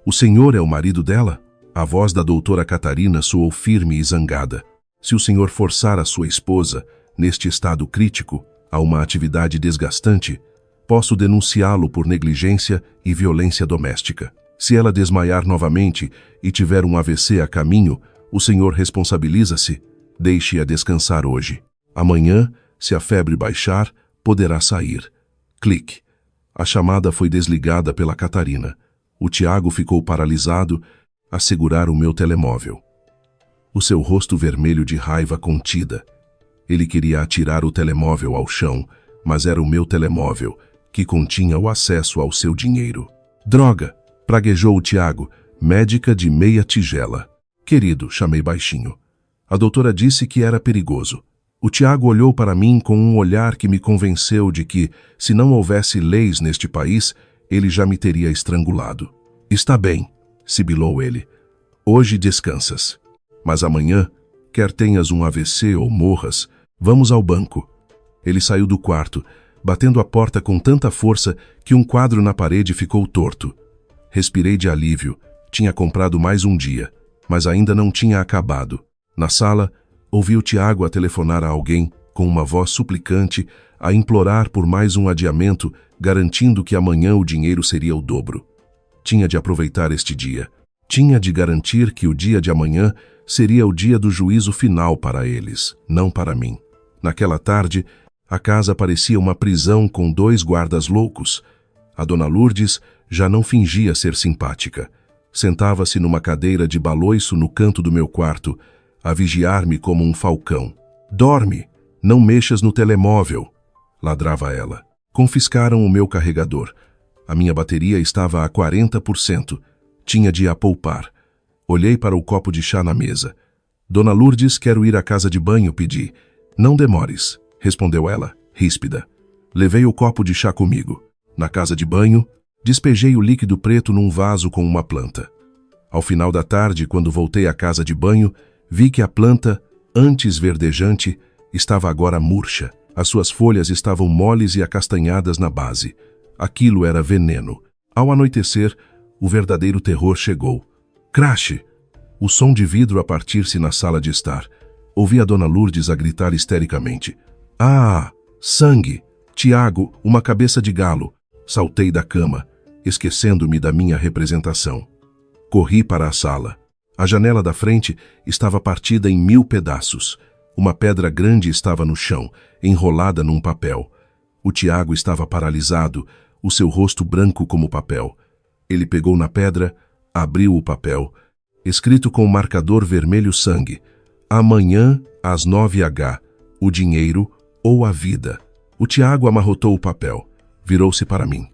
O senhor é o marido dela? A voz da doutora Catarina soou firme e zangada. Se o senhor forçar a sua esposa, neste estado crítico, a uma atividade desgastante, posso denunciá-lo por negligência e violência doméstica. Se ela desmaiar novamente e tiver um AVC a caminho, o senhor responsabiliza-se. Deixe-a descansar hoje. Amanhã, se a febre baixar, poderá sair. Clique. A chamada foi desligada pela Catarina. O Tiago ficou paralisado a segurar o meu telemóvel. O seu rosto vermelho de raiva contida. Ele queria atirar o telemóvel ao chão, mas era o meu telemóvel, que continha o acesso ao seu dinheiro. Droga! Praguejou o Tiago, médica de meia tigela. Querido, chamei baixinho. A doutora disse que era perigoso. O Tiago olhou para mim com um olhar que me convenceu de que, se não houvesse leis neste país, ele já me teria estrangulado. Está bem, sibilou ele. Hoje descansas. Mas amanhã, quer tenhas um AVC ou morras, vamos ao banco. Ele saiu do quarto, batendo a porta com tanta força que um quadro na parede ficou torto. Respirei de alívio. Tinha comprado mais um dia, mas ainda não tinha acabado. Na sala, ouvi o Tiago a telefonar a alguém, com uma voz suplicante, a implorar por mais um adiamento, garantindo que amanhã o dinheiro seria o dobro. Tinha de aproveitar este dia. Tinha de garantir que o dia de amanhã seria o dia do juízo final para eles, não para mim. Naquela tarde, a casa parecia uma prisão com 2 guardas loucos. A dona Lourdes já não fingia ser simpática. Sentava-se numa cadeira de baloiço no canto do meu quarto, a vigiar-me como um falcão. Dorme, não mexas no telemóvel, ladrava ela. Confiscaram o meu carregador. A minha bateria estava a 40%. Tinha de a poupar. Olhei para o copo de chá na mesa. Dona Lourdes, quero ir à casa de banho, pedi. Não demores, respondeu ela, ríspida. Levei o copo de chá comigo. Na casa de banho, despejei o líquido preto num vaso com uma planta. Ao final da tarde, quando voltei à casa de banho, vi que a planta, antes verdejante, estava agora murcha, As suas folhas estavam moles e acastanhadas na base. Aquilo era veneno. Ao anoitecer, o verdadeiro terror chegou. Crash! O som de vidro a partir-se na sala de estar. Ouvi a dona Lourdes a gritar histericamente. Ah! Sangue! Tiago, uma cabeça de galo! Saltei da cama, esquecendo-me da minha representação. Corri para a sala. A janela da frente estava partida em 1000 pedaços. Uma pedra grande estava no chão, enrolada num papel. O Tiago estava paralisado, o seu rosto branco como papel. Ele pegou na pedra, abriu o papel, escrito com marcador vermelho sangue. Amanhã, às 9h, o dinheiro ou a vida. O Tiago amarrotou o papel. Virou-se para mim.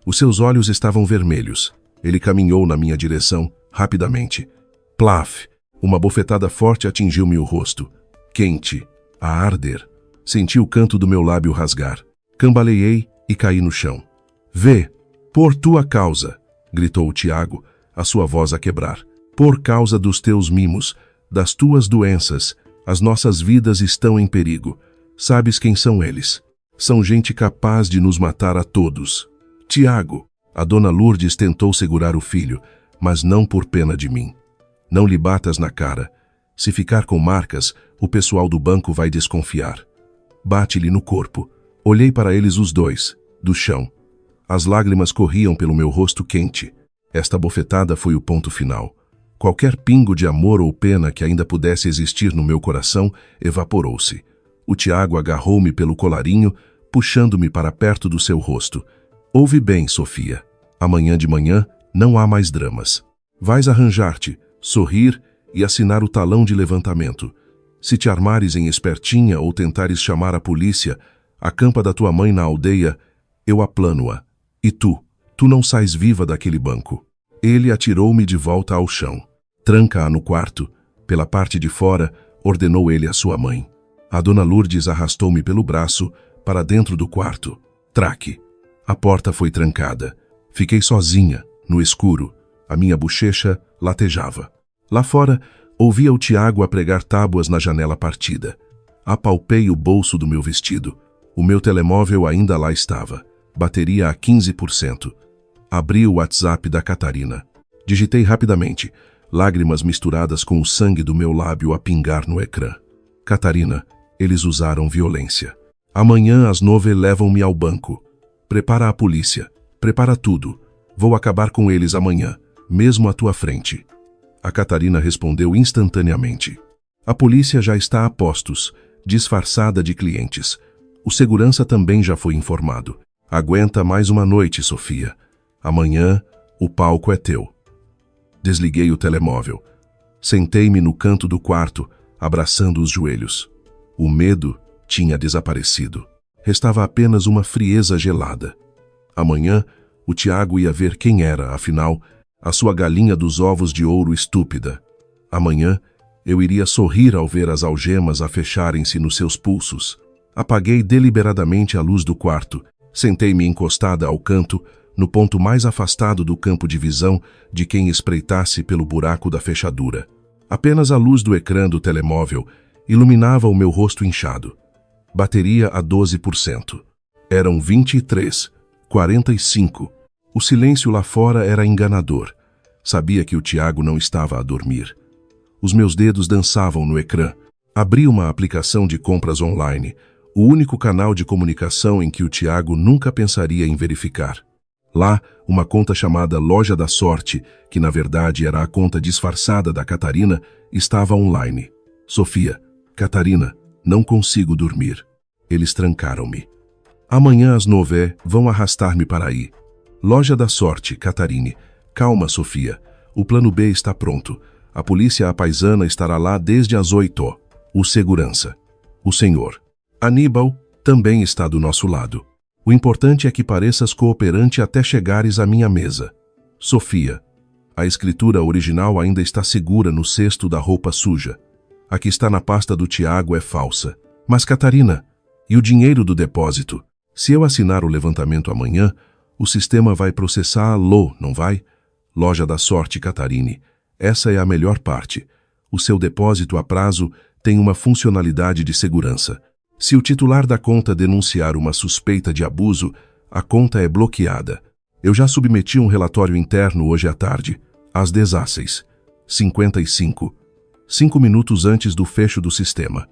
Os seus olhos estavam vermelhos. Ele caminhou na minha direção, rapidamente. Plaf! Uma bofetada forte atingiu-me o rosto. Quente, a arder. Senti o canto do meu lábio rasgar. Cambaleei e caí no chão. Vê, por tua causa, gritou o Tiago, a sua voz a quebrar. Por causa dos teus mimos, das tuas doenças, as nossas vidas estão em perigo. Sabes quem são eles? São gente capaz de nos matar a todos. Tiago, a dona Lourdes tentou segurar o filho, mas não por pena de mim. Não lhe batas na cara. Se ficar com marcas, o pessoal do banco vai desconfiar. Bate-lhe no corpo. Olhei para eles os dois, do chão. As lágrimas corriam pelo meu rosto quente. Esta bofetada foi o ponto final. Qualquer pingo de amor ou pena que ainda pudesse existir no meu coração evaporou-se. O Tiago agarrou-me pelo colarinho, puxando-me para perto do seu rosto. Ouve bem, Sofia. Amanhã de manhã não há mais dramas. Vais arranjar-te, sorrir e assinar o talão de levantamento. Se te armares em espertinha ou tentares chamar a polícia, a campa da tua mãe na aldeia, eu aplano-a. E tu não sais viva daquele banco. Ele atirou-me de volta ao chão. Tranca-a no quarto. Pela parte de fora, ordenou ele à sua mãe. A dona Lourdes arrastou-me pelo braço para dentro do quarto. Traque. A porta foi trancada. Fiquei sozinha, no escuro. A minha bochecha latejava. Lá fora, ouvia o Tiago a pregar tábuas na janela partida. Apalpei o bolso do meu vestido. O meu telemóvel ainda lá estava. Bateria a 15%. Abri o WhatsApp da Catarina. Digitei rapidamente, lágrimas misturadas com o sangue do meu lábio a pingar no ecrã. Catarina, eles usaram violência. Amanhã às 9 levam-me ao banco. Prepara a polícia. Prepara tudo. Vou acabar com eles amanhã, mesmo à tua frente. A Catarina respondeu instantaneamente. A polícia já está a postos, disfarçada de clientes. O segurança também já foi informado. Aguenta mais uma noite, Sofia. Amanhã, o palco é teu. Desliguei o telemóvel. Sentei-me no canto do quarto, abraçando os joelhos. O medo tinha desaparecido. Restava apenas uma frieza gelada. Amanhã, o Tiago ia ver quem era, afinal, a sua galinha dos ovos de ouro estúpida. Amanhã, eu iria sorrir ao ver as algemas a fecharem-se nos seus pulsos. Apaguei deliberadamente a luz do quarto. Sentei-me encostada ao canto, no ponto mais afastado do campo de visão de quem espreitasse pelo buraco da fechadura. Apenas a luz do ecrã do telemóvel iluminava o meu rosto inchado. Bateria a 12%. Eram 23, 45. O silêncio lá fora era enganador. Sabia que o Tiago não estava a dormir. Os meus dedos dançavam no ecrã. Abri uma aplicação de compras online, o único canal de comunicação em que o Tiago nunca pensaria em verificar. Lá, uma conta chamada Loja da Sorte, que na verdade era a conta disfarçada da Catarina, estava online. Sofia, Catarina, não consigo dormir. Eles trancaram-me. Amanhã às 9 vão arrastar-me para aí. Loja da Sorte, Catarine. Calma, Sofia. O plano B está pronto. A polícia apaisana estará lá desde as 8. O segurança. O senhor. Aníbal também está do nosso lado. O importante é que pareças cooperante até chegares à minha mesa. Sofia. A escritura original ainda está segura no cesto da roupa suja. A que está na pasta do Tiago é falsa. Mas, Catarina, e o dinheiro do depósito? Se eu assinar o levantamento amanhã, o sistema vai processá-lo, não vai? Loja da Sorte, Catarine. Essa é a melhor parte. O seu depósito a prazo tem uma funcionalidade de segurança. Se o titular da conta denunciar uma suspeita de abuso, a conta é bloqueada. Eu já submeti um relatório interno hoje à tarde, às 16h55, 5 minutos antes do fecho do sistema.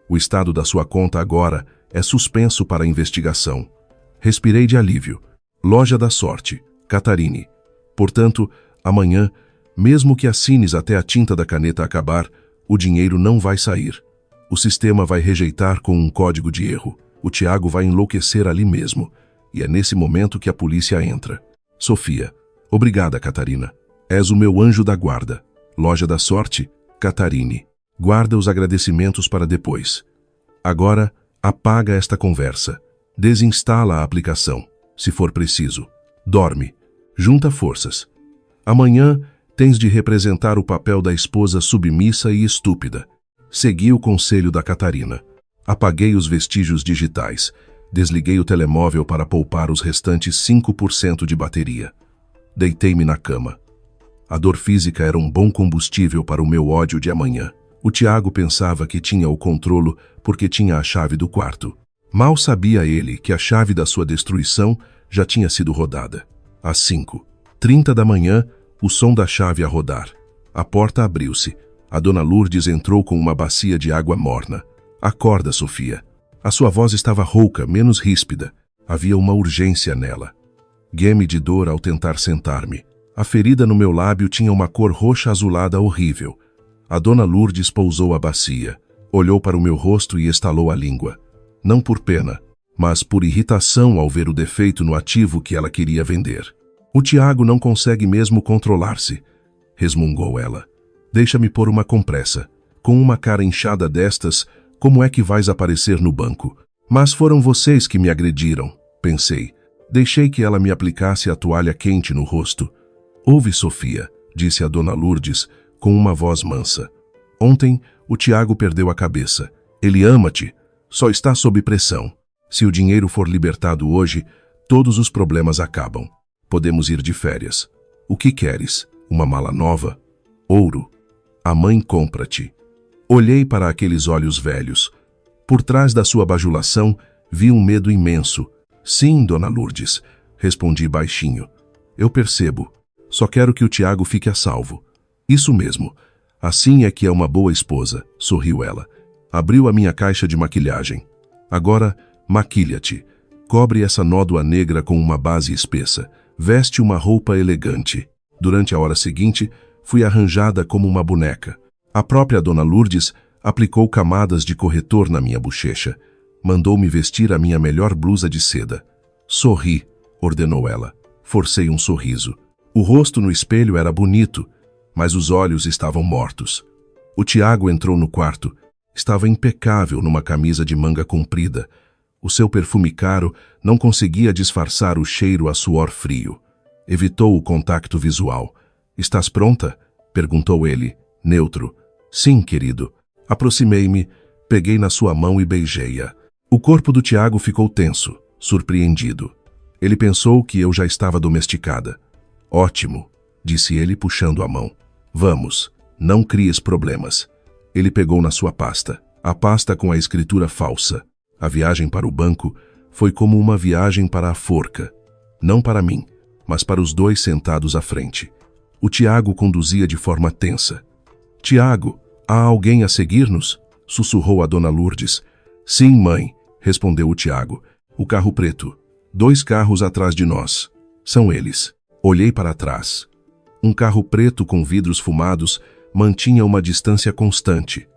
O estado da sua conta agora é suspenso para investigação. Respirei de alívio. Loja da Sorte, Catarine. Portanto, amanhã, mesmo que assines até a tinta da caneta acabar, o dinheiro não vai sair. O sistema vai rejeitar com um código de erro. O Tiago vai enlouquecer ali mesmo. E é nesse momento que a polícia entra. Sofia. Obrigada, Catarina. És o meu anjo da guarda. Loja da Sorte, Catarine. Guarda os agradecimentos para depois. Agora, apaga esta conversa. Desinstala a aplicação, se for preciso. Dorme. Junta forças. Amanhã, tens de representar o papel da esposa submissa e estúpida. Segui o conselho da Catarina. Apaguei os vestígios digitais. Desliguei o telemóvel para poupar os restantes 5% de bateria. Deitei-me na cama. A dor física era um bom combustível para o meu ódio de amanhã. O Tiago pensava que tinha o controlo porque tinha a chave do quarto. Mal sabia ele que a chave da sua destruição já tinha sido rodada. Às 5h30 da manhã, o som da chave a rodar. A porta abriu-se. A dona Lourdes entrou com uma bacia de água morna. Acorda, Sofia. A sua voz estava rouca, menos ríspida. Havia uma urgência nela. Gueme de dor ao tentar sentar-me. A ferida no meu lábio tinha uma cor roxa azulada horrível. A dona Lourdes pousou a bacia, olhou para o meu rosto e estalou a língua. Não por pena, mas por irritação ao ver o defeito no ativo que ela queria vender. O Tiago não consegue mesmo controlar-se, resmungou ela. Deixa-me pôr uma compressa. Com uma cara inchada destas, como é que vais aparecer no banco? Mas foram vocês que me agrediram, pensei. Deixei que ela me aplicasse a toalha quente no rosto. Ouve, Sofia, disse a dona Lourdes, com uma voz mansa. Ontem, o Tiago perdeu a cabeça. Ele ama-te, só está sob pressão. Se o dinheiro for libertado hoje, todos os problemas acabam. Podemos ir de férias. O que queres? Uma mala nova? Ouro? A mãe compra-te. Olhei para aqueles olhos velhos. Por trás da sua bajulação, vi um medo imenso. Sim, dona Lourdes, respondi baixinho. Eu percebo. Só quero que o Tiago fique a salvo. Isso mesmo. Assim é que é uma boa esposa, sorriu ela. Abriu a minha caixa de maquilhagem. Agora, maquilha-te. Cobre essa nódoa negra com uma base espessa. Veste uma roupa elegante. Durante a hora seguinte, fui arranjada como uma boneca. A própria dona Lourdes aplicou camadas de corretor na minha bochecha. Mandou-me vestir a minha melhor blusa de seda. Sorri, ordenou ela. Forcei um sorriso. O rosto no espelho era bonito, mas os olhos estavam mortos. O Tiago entrou no quarto. Estava impecável numa camisa de manga comprida. O seu perfume caro não conseguia disfarçar o cheiro a suor frio. Evitou o contato visual. Estás pronta? Perguntou ele, neutro. Sim, querido. Aproximei-me, peguei na sua mão e beijei-a. O corpo do Tiago ficou tenso, surpreendido. Ele pensou que eu já estava domesticada. Ótimo, disse ele puxando a mão. Vamos, não cries problemas. Ele pegou na sua pasta, a pasta com a escritura falsa. A viagem para o banco foi como uma viagem para a forca. Não para mim, mas para os dois sentados à frente. O Tiago conduzia de forma tensa. Tiago, há alguém a seguir-nos? Sussurrou a dona Lourdes. Sim, mãe, respondeu o Tiago. O carro preto. 2 carros atrás de nós. São eles. Olhei para trás. Um carro preto com vidros fumados mantinha uma distância constante.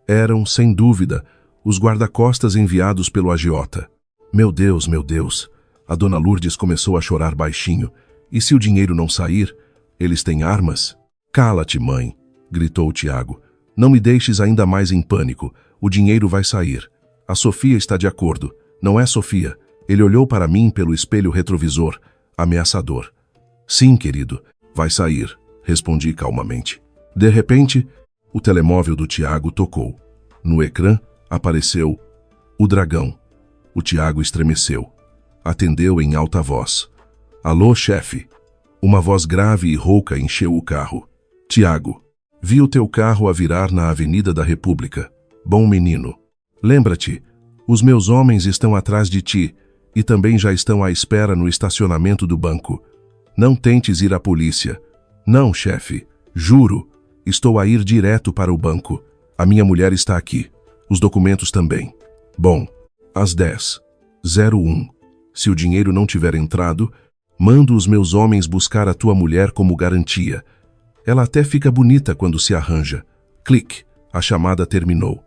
Eram, sem dúvida, os guarda-costas enviados pelo agiota. Meu Deus, meu Deus! A dona Lourdes começou a chorar baixinho. E se o dinheiro não sair? Eles têm armas? Cala-te, mãe! Gritou o Tiago. Não me deixes ainda mais em pânico. O dinheiro vai sair. A Sofia está de acordo. Não é, Sofia? Ele olhou para mim pelo espelho retrovisor, ameaçador. Sim, querido, vai sair, respondi calmamente. De repente, o telemóvel do Tiago tocou. No ecrã, apareceu o dragão. O Tiago estremeceu. Atendeu em alta voz. Alô, chefe. Uma voz grave e rouca encheu o carro. Tiago, vi o teu carro a virar na Avenida da República. Bom menino. Lembra-te, Os meus homens estão atrás de ti e também já estão à espera no estacionamento do banco. Não tentes ir à polícia. Não, chefe. Juro. Estou a ir direto para o banco. A minha mulher está aqui. Os documentos também. Bom, às 10:01. Se o dinheiro não tiver entrado, mando os meus homens buscar a tua mulher como garantia. Ela até fica bonita quando se arranja. Clique. A chamada terminou.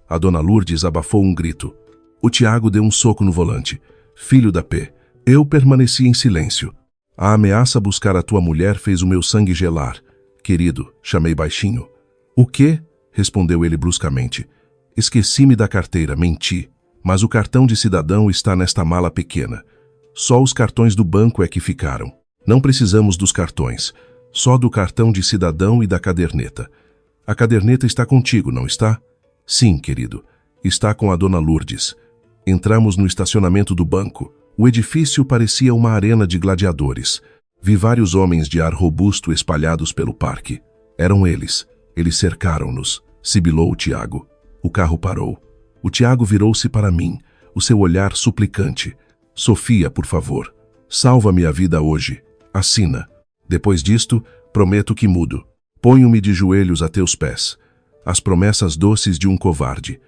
A dona Lourdes abafou um grito. O Tiago deu um soco no volante. Filho da P. Eu permaneci em silêncio. A ameaça buscar a tua mulher fez o meu sangue gelar. Querido, chamei baixinho. O quê? Respondeu ele bruscamente. Esqueci-me da carteira, menti. Mas o cartão de cidadão está nesta mala pequena. Só os cartões do banco é que ficaram. Não precisamos dos cartões. Só do cartão de cidadão e da caderneta. A caderneta está contigo, não está? Sim, querido. Está com a dona Lourdes. Entramos no estacionamento do banco. O edifício parecia uma arena de gladiadores. Vi vários homens de ar robusto espalhados pelo parque. Eram eles. Eles cercaram-nos. Sibilou o Tiago. O carro parou. O Tiago virou-se para mim, o seu olhar suplicante. Sofia, por favor, salva-me a vida hoje. Assina. Depois disto, prometo que mudo. Ponho-me de joelhos a teus pés. As promessas doces de um covarde.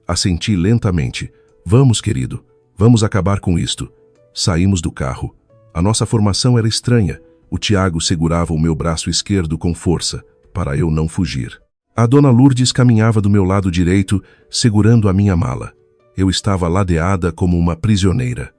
Assenti lentamente. Vamos, querido. Vamos acabar com isto. Saímos do carro. A nossa formação era estranha. O Tiago segurava o meu braço esquerdo com força, para eu não fugir. A dona Lourdes caminhava do meu lado direito, segurando a minha mala. Eu estava ladeada como uma prisioneira.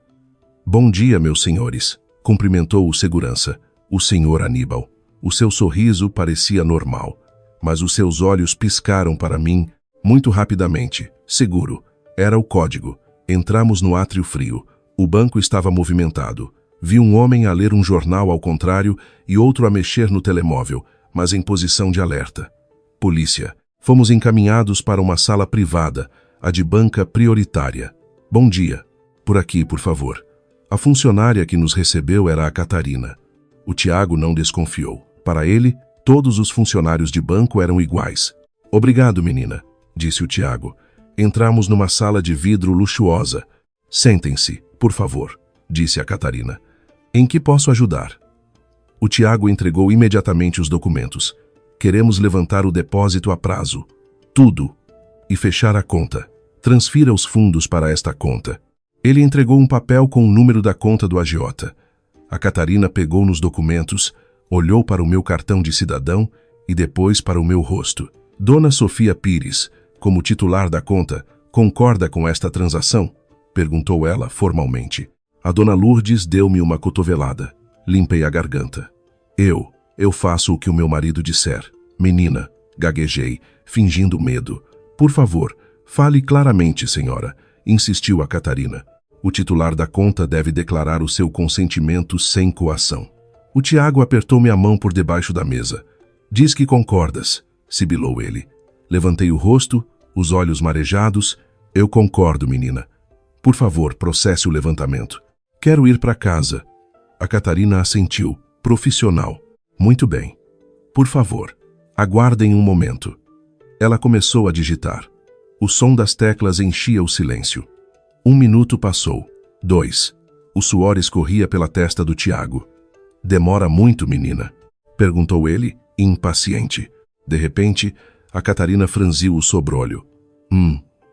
Bom dia, meus senhores, cumprimentou o segurança, o senhor Aníbal. O seu sorriso parecia normal, mas os seus olhos piscaram para mim muito rapidamente. Seguro. Era o código. Entramos no átrio frio. O banco estava movimentado. Vi um homem a ler um jornal ao contrário e outro a mexer no telemóvel, mas em posição de alerta. Polícia. Fomos encaminhados para uma sala privada, a de banca prioritária. Bom dia. Por aqui, por favor. A funcionária que nos recebeu era a Catarina. O Tiago não desconfiou. Para ele, todos os funcionários de banco eram iguais. Obrigado, menina, disse o Tiago. Entramos numa sala de vidro luxuosa. Sentem-se, por favor, disse a Catarina. Em que posso ajudar? O Tiago entregou imediatamente os documentos. Queremos levantar o depósito a prazo. Tudo. E fechar a conta. Transfira os fundos para esta conta. Ele entregou um papel com o número da conta do agiota. A Catarina pegou nos documentos, olhou para o meu cartão de cidadão e depois para o meu rosto. Dona Sofia Pires, como titular da conta, concorda com esta transação? Perguntou ela formalmente. A dona Lourdes deu-me uma cotovelada. Limpei a garganta. Eu faço o que o meu marido disser. Menina, gaguejei, fingindo medo. Por favor, fale claramente, senhora, insistiu a Catarina. O titular da conta deve declarar o seu consentimento sem coação. O Tiago apertou-me a mão por debaixo da mesa. Diz que concordas, sibilou ele. Levantei o rosto, os olhos marejados. Eu concordo, menina. Por favor, processe o levantamento. Quero ir para casa. A Catarina assentiu, profissional. Muito bem. Por favor, aguardem um momento. Ela começou a digitar. O som das teclas enchia o silêncio. 1 minuto passou. 2. O suor escorria pela testa do Tiago. Demora muito, menina? Perguntou ele, impaciente. De repente, a Catarina franziu o sobrolho.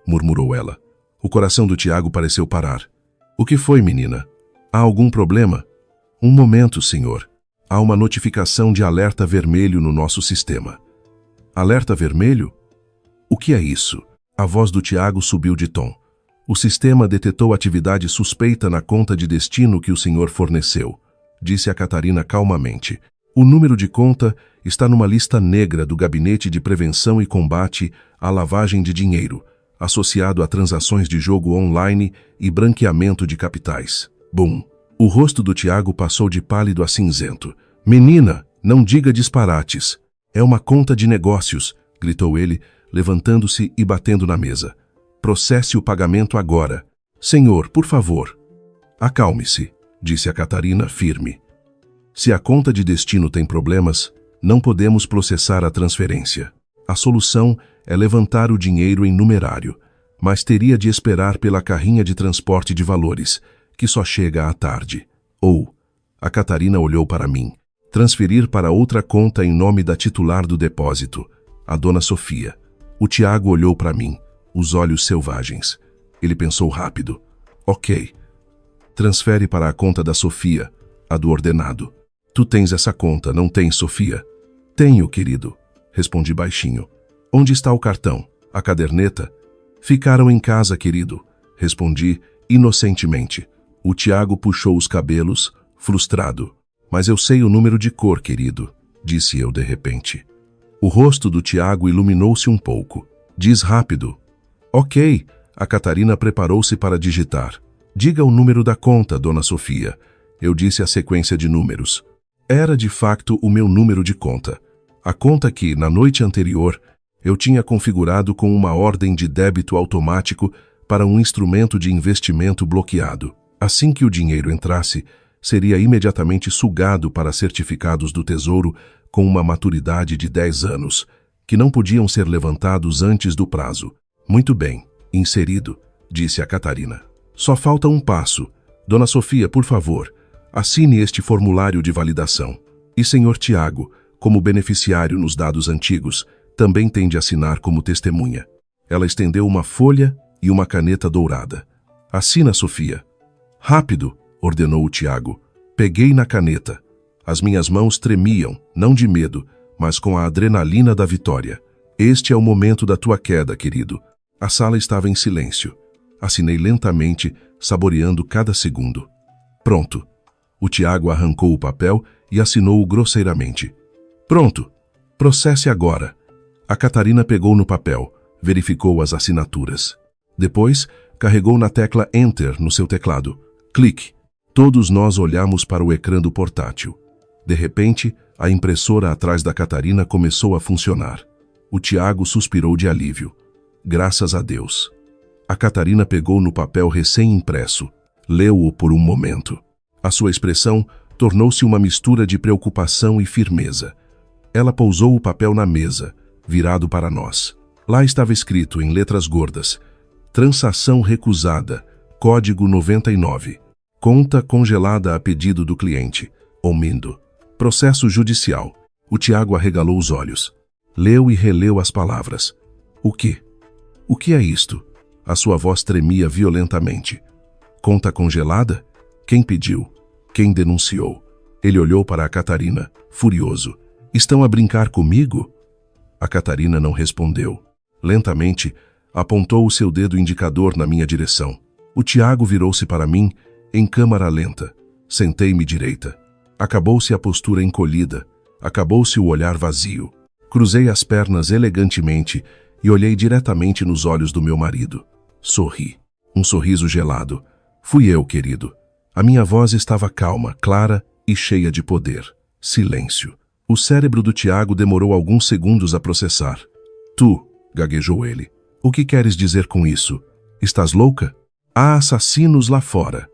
Murmurou ela. O coração do Tiago pareceu parar. O que foi, menina? Há algum problema? Um momento, senhor. Há uma notificação de alerta vermelho no nosso sistema. Alerta vermelho? O que é isso? A voz do Tiago subiu de tom. O sistema detetou atividade suspeita na conta de destino que o senhor forneceu, disse a Catarina calmamente. O número de conta está numa lista negra do Gabinete de Prevenção e Combate à Lavagem de Dinheiro, associado a transações de jogo online e branqueamento de capitais. Bum! O rosto do Tiago passou de pálido a cinzento. Menina, não diga disparates. É uma conta de negócios, gritou ele, levantando-se e batendo na mesa. Processe o pagamento agora. Senhor, por favor. Acalme-se, disse a Catarina firme. Se a conta de destino tem problemas, não podemos processar a transferência. A solução é levantar o dinheiro em numerário. mas teria de esperar pela carrinha de transporte de valores, que só chega à tarde. Ou, a Catarina olhou para mim, transferir para outra conta em nome da titular do depósito, a dona Sofia. O Tiago olhou para mim, os olhos selvagens. Ele pensou rápido. Ok. Transfere para a conta da Sofia, a do ordenado. Tu tens essa conta, não tens, Sofia? Tenho, querido, respondi baixinho. Onde está o cartão? A caderneta? Ficaram em casa, querido, respondi inocentemente. O Tiago puxou os cabelos, frustrado. Mas eu sei o número de cor, querido, disse eu de repente. O rosto do Tiago iluminou-se um pouco. Diz rápido. Ok. A Catarina preparou-se para digitar. Diga o número da conta, dona Sofia. Eu disse a sequência de números. Era de facto o meu número de conta. A conta que, na noite anterior, eu tinha configurado com uma ordem de débito automático para um instrumento de investimento bloqueado. Assim que o dinheiro entrasse, seria imediatamente sugado para certificados do Tesouro com uma maturidade de 10 anos, que não podiam ser levantados antes do prazo. Muito bem, inserido, disse a Catarina. Só falta um passo. Dona Sofia, por favor, assine este formulário de validação. E senhor Tiago, como beneficiário nos dados antigos, também tem de assinar como testemunha. Ela estendeu uma folha e uma caneta dourada. Assina, Sofia. Rápido, ordenou o Tiago. Peguei na caneta. As minhas mãos tremiam, não de medo, mas com a adrenalina da vitória. Este é o momento da tua queda, querido. A sala estava em silêncio. Assinei lentamente, saboreando cada segundo. Pronto. O Tiago arrancou o papel e assinou-o grosseiramente. Pronto. Processe agora. A Catarina pegou no papel, verificou as assinaturas. Depois, carregou na tecla Enter no seu teclado. Clique. Todos nós olhamos para o ecrã do portátil. De repente, a impressora atrás da Catarina começou a funcionar. O Tiago suspirou de alívio. Graças a Deus. A Catarina pegou no papel recém-impresso. Leu-o por um momento. A sua expressão tornou-se uma mistura de preocupação e firmeza. Ela pousou o papel na mesa, virado para nós. Lá estava escrito, em letras gordas, Transação recusada, código 99. Conta congelada a pedido do cliente. Omindo. Processo judicial. O Tiago arregalou os olhos. Leu e releu as palavras. O quê? O que é isto? A sua voz tremia violentamente. Conta congelada? Quem pediu? Quem denunciou? Ele olhou para a Catarina, furioso. Estão a brincar comigo? A Catarina não respondeu. Lentamente, apontou o seu dedo indicador na minha direção. O Tiago virou-se para mim, em câmara lenta. Sentei-me direita. Acabou-se a postura encolhida. Acabou-se o olhar vazio. Cruzei as pernas elegantemente e olhei diretamente nos olhos do meu marido. Sorri. Um sorriso gelado. Fui eu, querido. A minha voz estava calma, clara e cheia de poder. Silêncio. O cérebro do Tiago demorou alguns segundos a processar. Tu, gaguejou ele. O que queres dizer com isso? Estás louca? Há assassinos lá fora.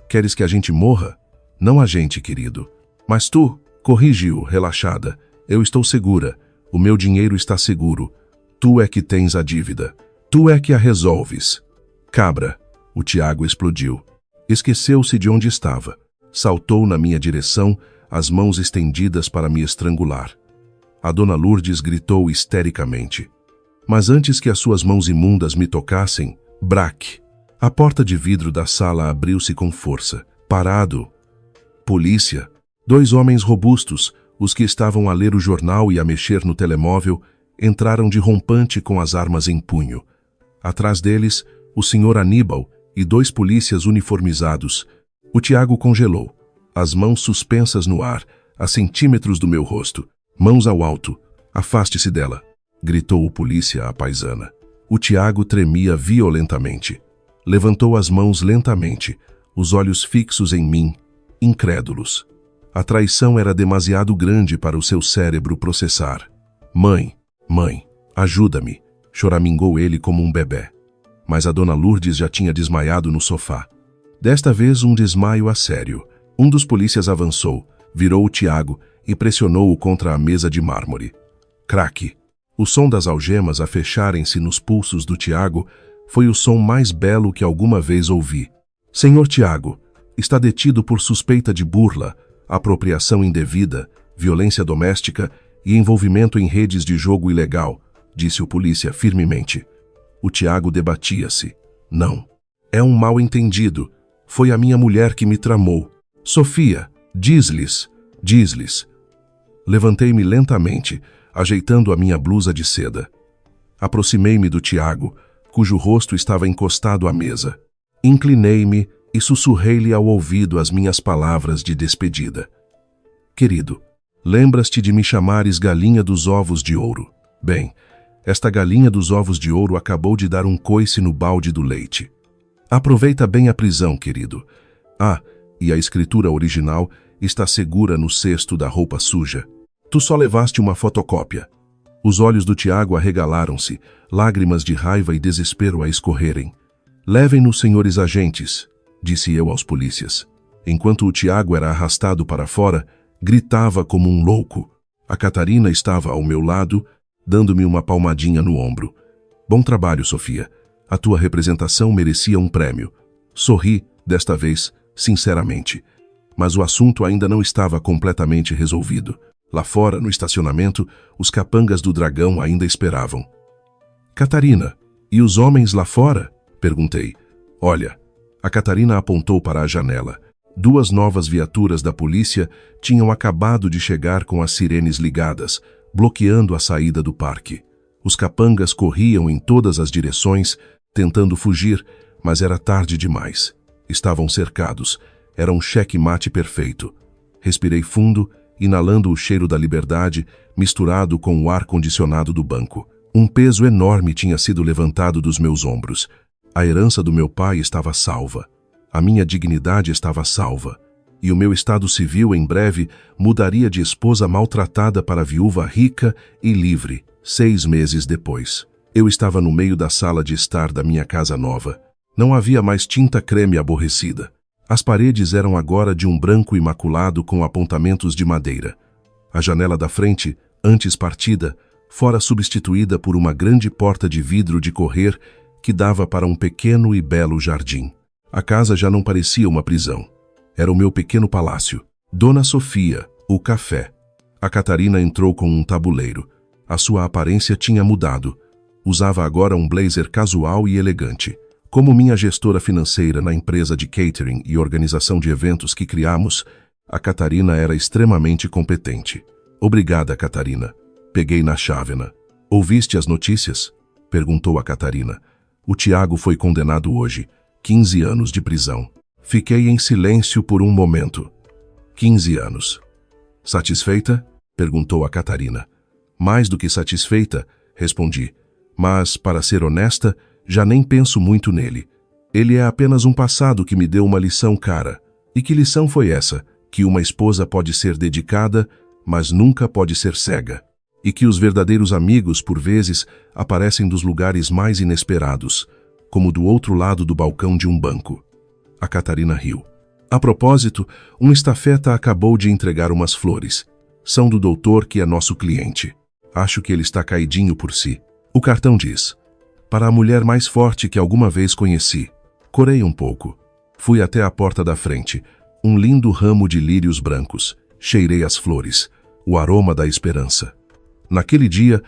Queres que a gente morra? Não a gente, querido. Mas tu, corrigiu, relaxada. Eu estou segura. O meu dinheiro está seguro. Tu é que tens a dívida. Tu é que a resolves. Cabra. O Tiago explodiu. Esqueceu-se de onde estava. Saltou na minha direção, as mãos estendidas para me estrangular. A dona Lourdes gritou histericamente. Mas antes que as suas mãos imundas me tocassem, braque! A porta de vidro da sala abriu-se com força. Parado. Polícia. 2 homens robustos, os que estavam a ler o jornal e a mexer no telemóvel, entraram de rompante com as armas em punho. Atrás deles, o senhor Aníbal e 2 polícias uniformizados. O Tiago congelou, as mãos suspensas no ar, a centímetros do meu rosto. Mãos ao alto. Afaste-se dela, gritou o polícia à paisana. O Tiago tremia violentamente. Levantou as mãos lentamente, os olhos fixos em mim, incrédulos. A traição era demasiado grande para o seu cérebro processar. Mãe, ajuda-me, choramingou ele como um bebê. Mas a dona Lourdes já tinha desmaiado no sofá. Desta vez um desmaio a sério. Um dos polícias avançou, virou o Tiago e pressionou-o contra a mesa de mármore. Craque! O som das algemas a fecharem-se nos pulsos do Tiago Foi o som mais belo que alguma vez ouvi. Senhor Tiago, está detido por suspeita de burla, apropriação indevida, violência doméstica e envolvimento em redes de jogo ilegal, disse o polícia firmemente. O Tiago debatia-se. Não. É um mal-entendido. Foi a minha mulher que me tramou. Sofia, diz-lhes. Levantei-me lentamente, ajeitando a minha blusa de seda. Aproximei-me do Tiago, cujo rosto estava encostado à mesa. Inclinei-me e sussurrei-lhe ao ouvido as minhas palavras de despedida. Querido, lembras-te de me chamares galinha dos ovos de ouro. Bem, esta galinha dos ovos de ouro acabou de dar um coice no balde do leite. Aproveita bem a prisão, querido. E a escritura original está segura no cesto da roupa suja. Tu só levaste uma fotocópia. Os olhos do Tiago arregalaram-se, lágrimas de raiva e desespero a escorrerem. Levem-nos, senhores agentes, disse eu aos polícias. Enquanto o Tiago era arrastado para fora, gritava como um louco. A Catarina estava ao meu lado, dando-me uma palmadinha no ombro. Bom trabalho, Sofia. A tua representação merecia um prêmio. Sorri, desta vez, sinceramente. Mas o assunto ainda não estava completamente resolvido. Lá fora, no estacionamento, os capangas do dragão ainda esperavam. Catarina, e os homens lá fora? Perguntei. Olha, a Catarina apontou para a janela. 2 novas viaturas da polícia tinham acabado de chegar com as sirenes ligadas, bloqueando a saída do parque. Os capangas corriam em todas as direções, tentando fugir, mas era tarde demais. Estavam cercados. Era um cheque-mate perfeito. Respirei fundo, inalando o cheiro da liberdade, misturado com o ar-condicionado do banco. Um peso enorme tinha sido levantado dos meus ombros. A herança do meu pai estava salva. A minha dignidade estava salva. E o meu estado civil, em breve, mudaria de esposa maltratada para viúva rica e livre, 6 meses depois. Eu estava no meio da sala de estar da minha casa nova. Não havia mais tinta creme aborrecida. As paredes eram agora de um branco imaculado com apontamentos de madeira. A janela da frente, antes partida, fora substituída por uma grande porta de vidro de correr que dava para um pequeno e belo jardim. A casa já não parecia uma prisão. Era o meu pequeno palácio. Dona Sofia, o café. A Catarina entrou com um tabuleiro. A sua aparência tinha mudado. Usava agora um blazer casual e elegante. Como minha gestora financeira na empresa de catering e organização de eventos que criamos, a Catarina era extremamente competente. Obrigada, Catarina. Peguei na chávena. Ouviste as notícias? Perguntou a Catarina. O Tiago foi condenado hoje. 15 anos de prisão. Fiquei em silêncio por um momento. 15 anos. Satisfeita? Perguntou a Catarina. Mais do que satisfeita, respondi. Mas, para ser honesta, já nem penso muito nele. Ele é apenas um passado que me deu uma lição cara. E que lição foi essa? Que uma esposa pode ser dedicada, mas nunca pode ser cega. E que os verdadeiros amigos, por vezes, aparecem dos lugares mais inesperados, como do outro lado do balcão de um banco. A Catarina riu. A propósito, um estafeta acabou de entregar umas flores. São do doutor que é nosso cliente. Acho que ele está caidinho por si. O cartão diz: para a mulher mais forte que alguma vez conheci. Corei um pouco. Fui até a porta da frente. Um lindo ramo de lírios brancos. Cheirei as flores. O aroma da esperança. Naquele dia,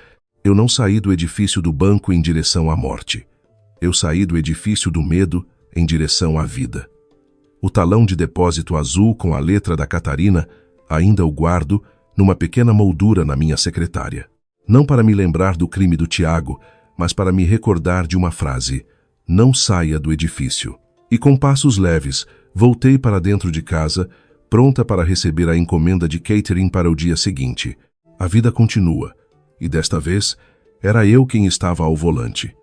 eu não saí do edifício do banco em direção à morte. Eu saí do edifício do medo em direção à vida. O talão de depósito azul com a letra da Catarina ainda o guardo numa pequena moldura na minha secretária. Não para me lembrar do crime do Tiago, mas para me recordar de uma frase: não saia do edifício. E com passos leves, voltei para dentro de casa, pronta para receber a encomenda de catering para o dia seguinte. A vida continua, e desta vez era eu quem estava ao volante.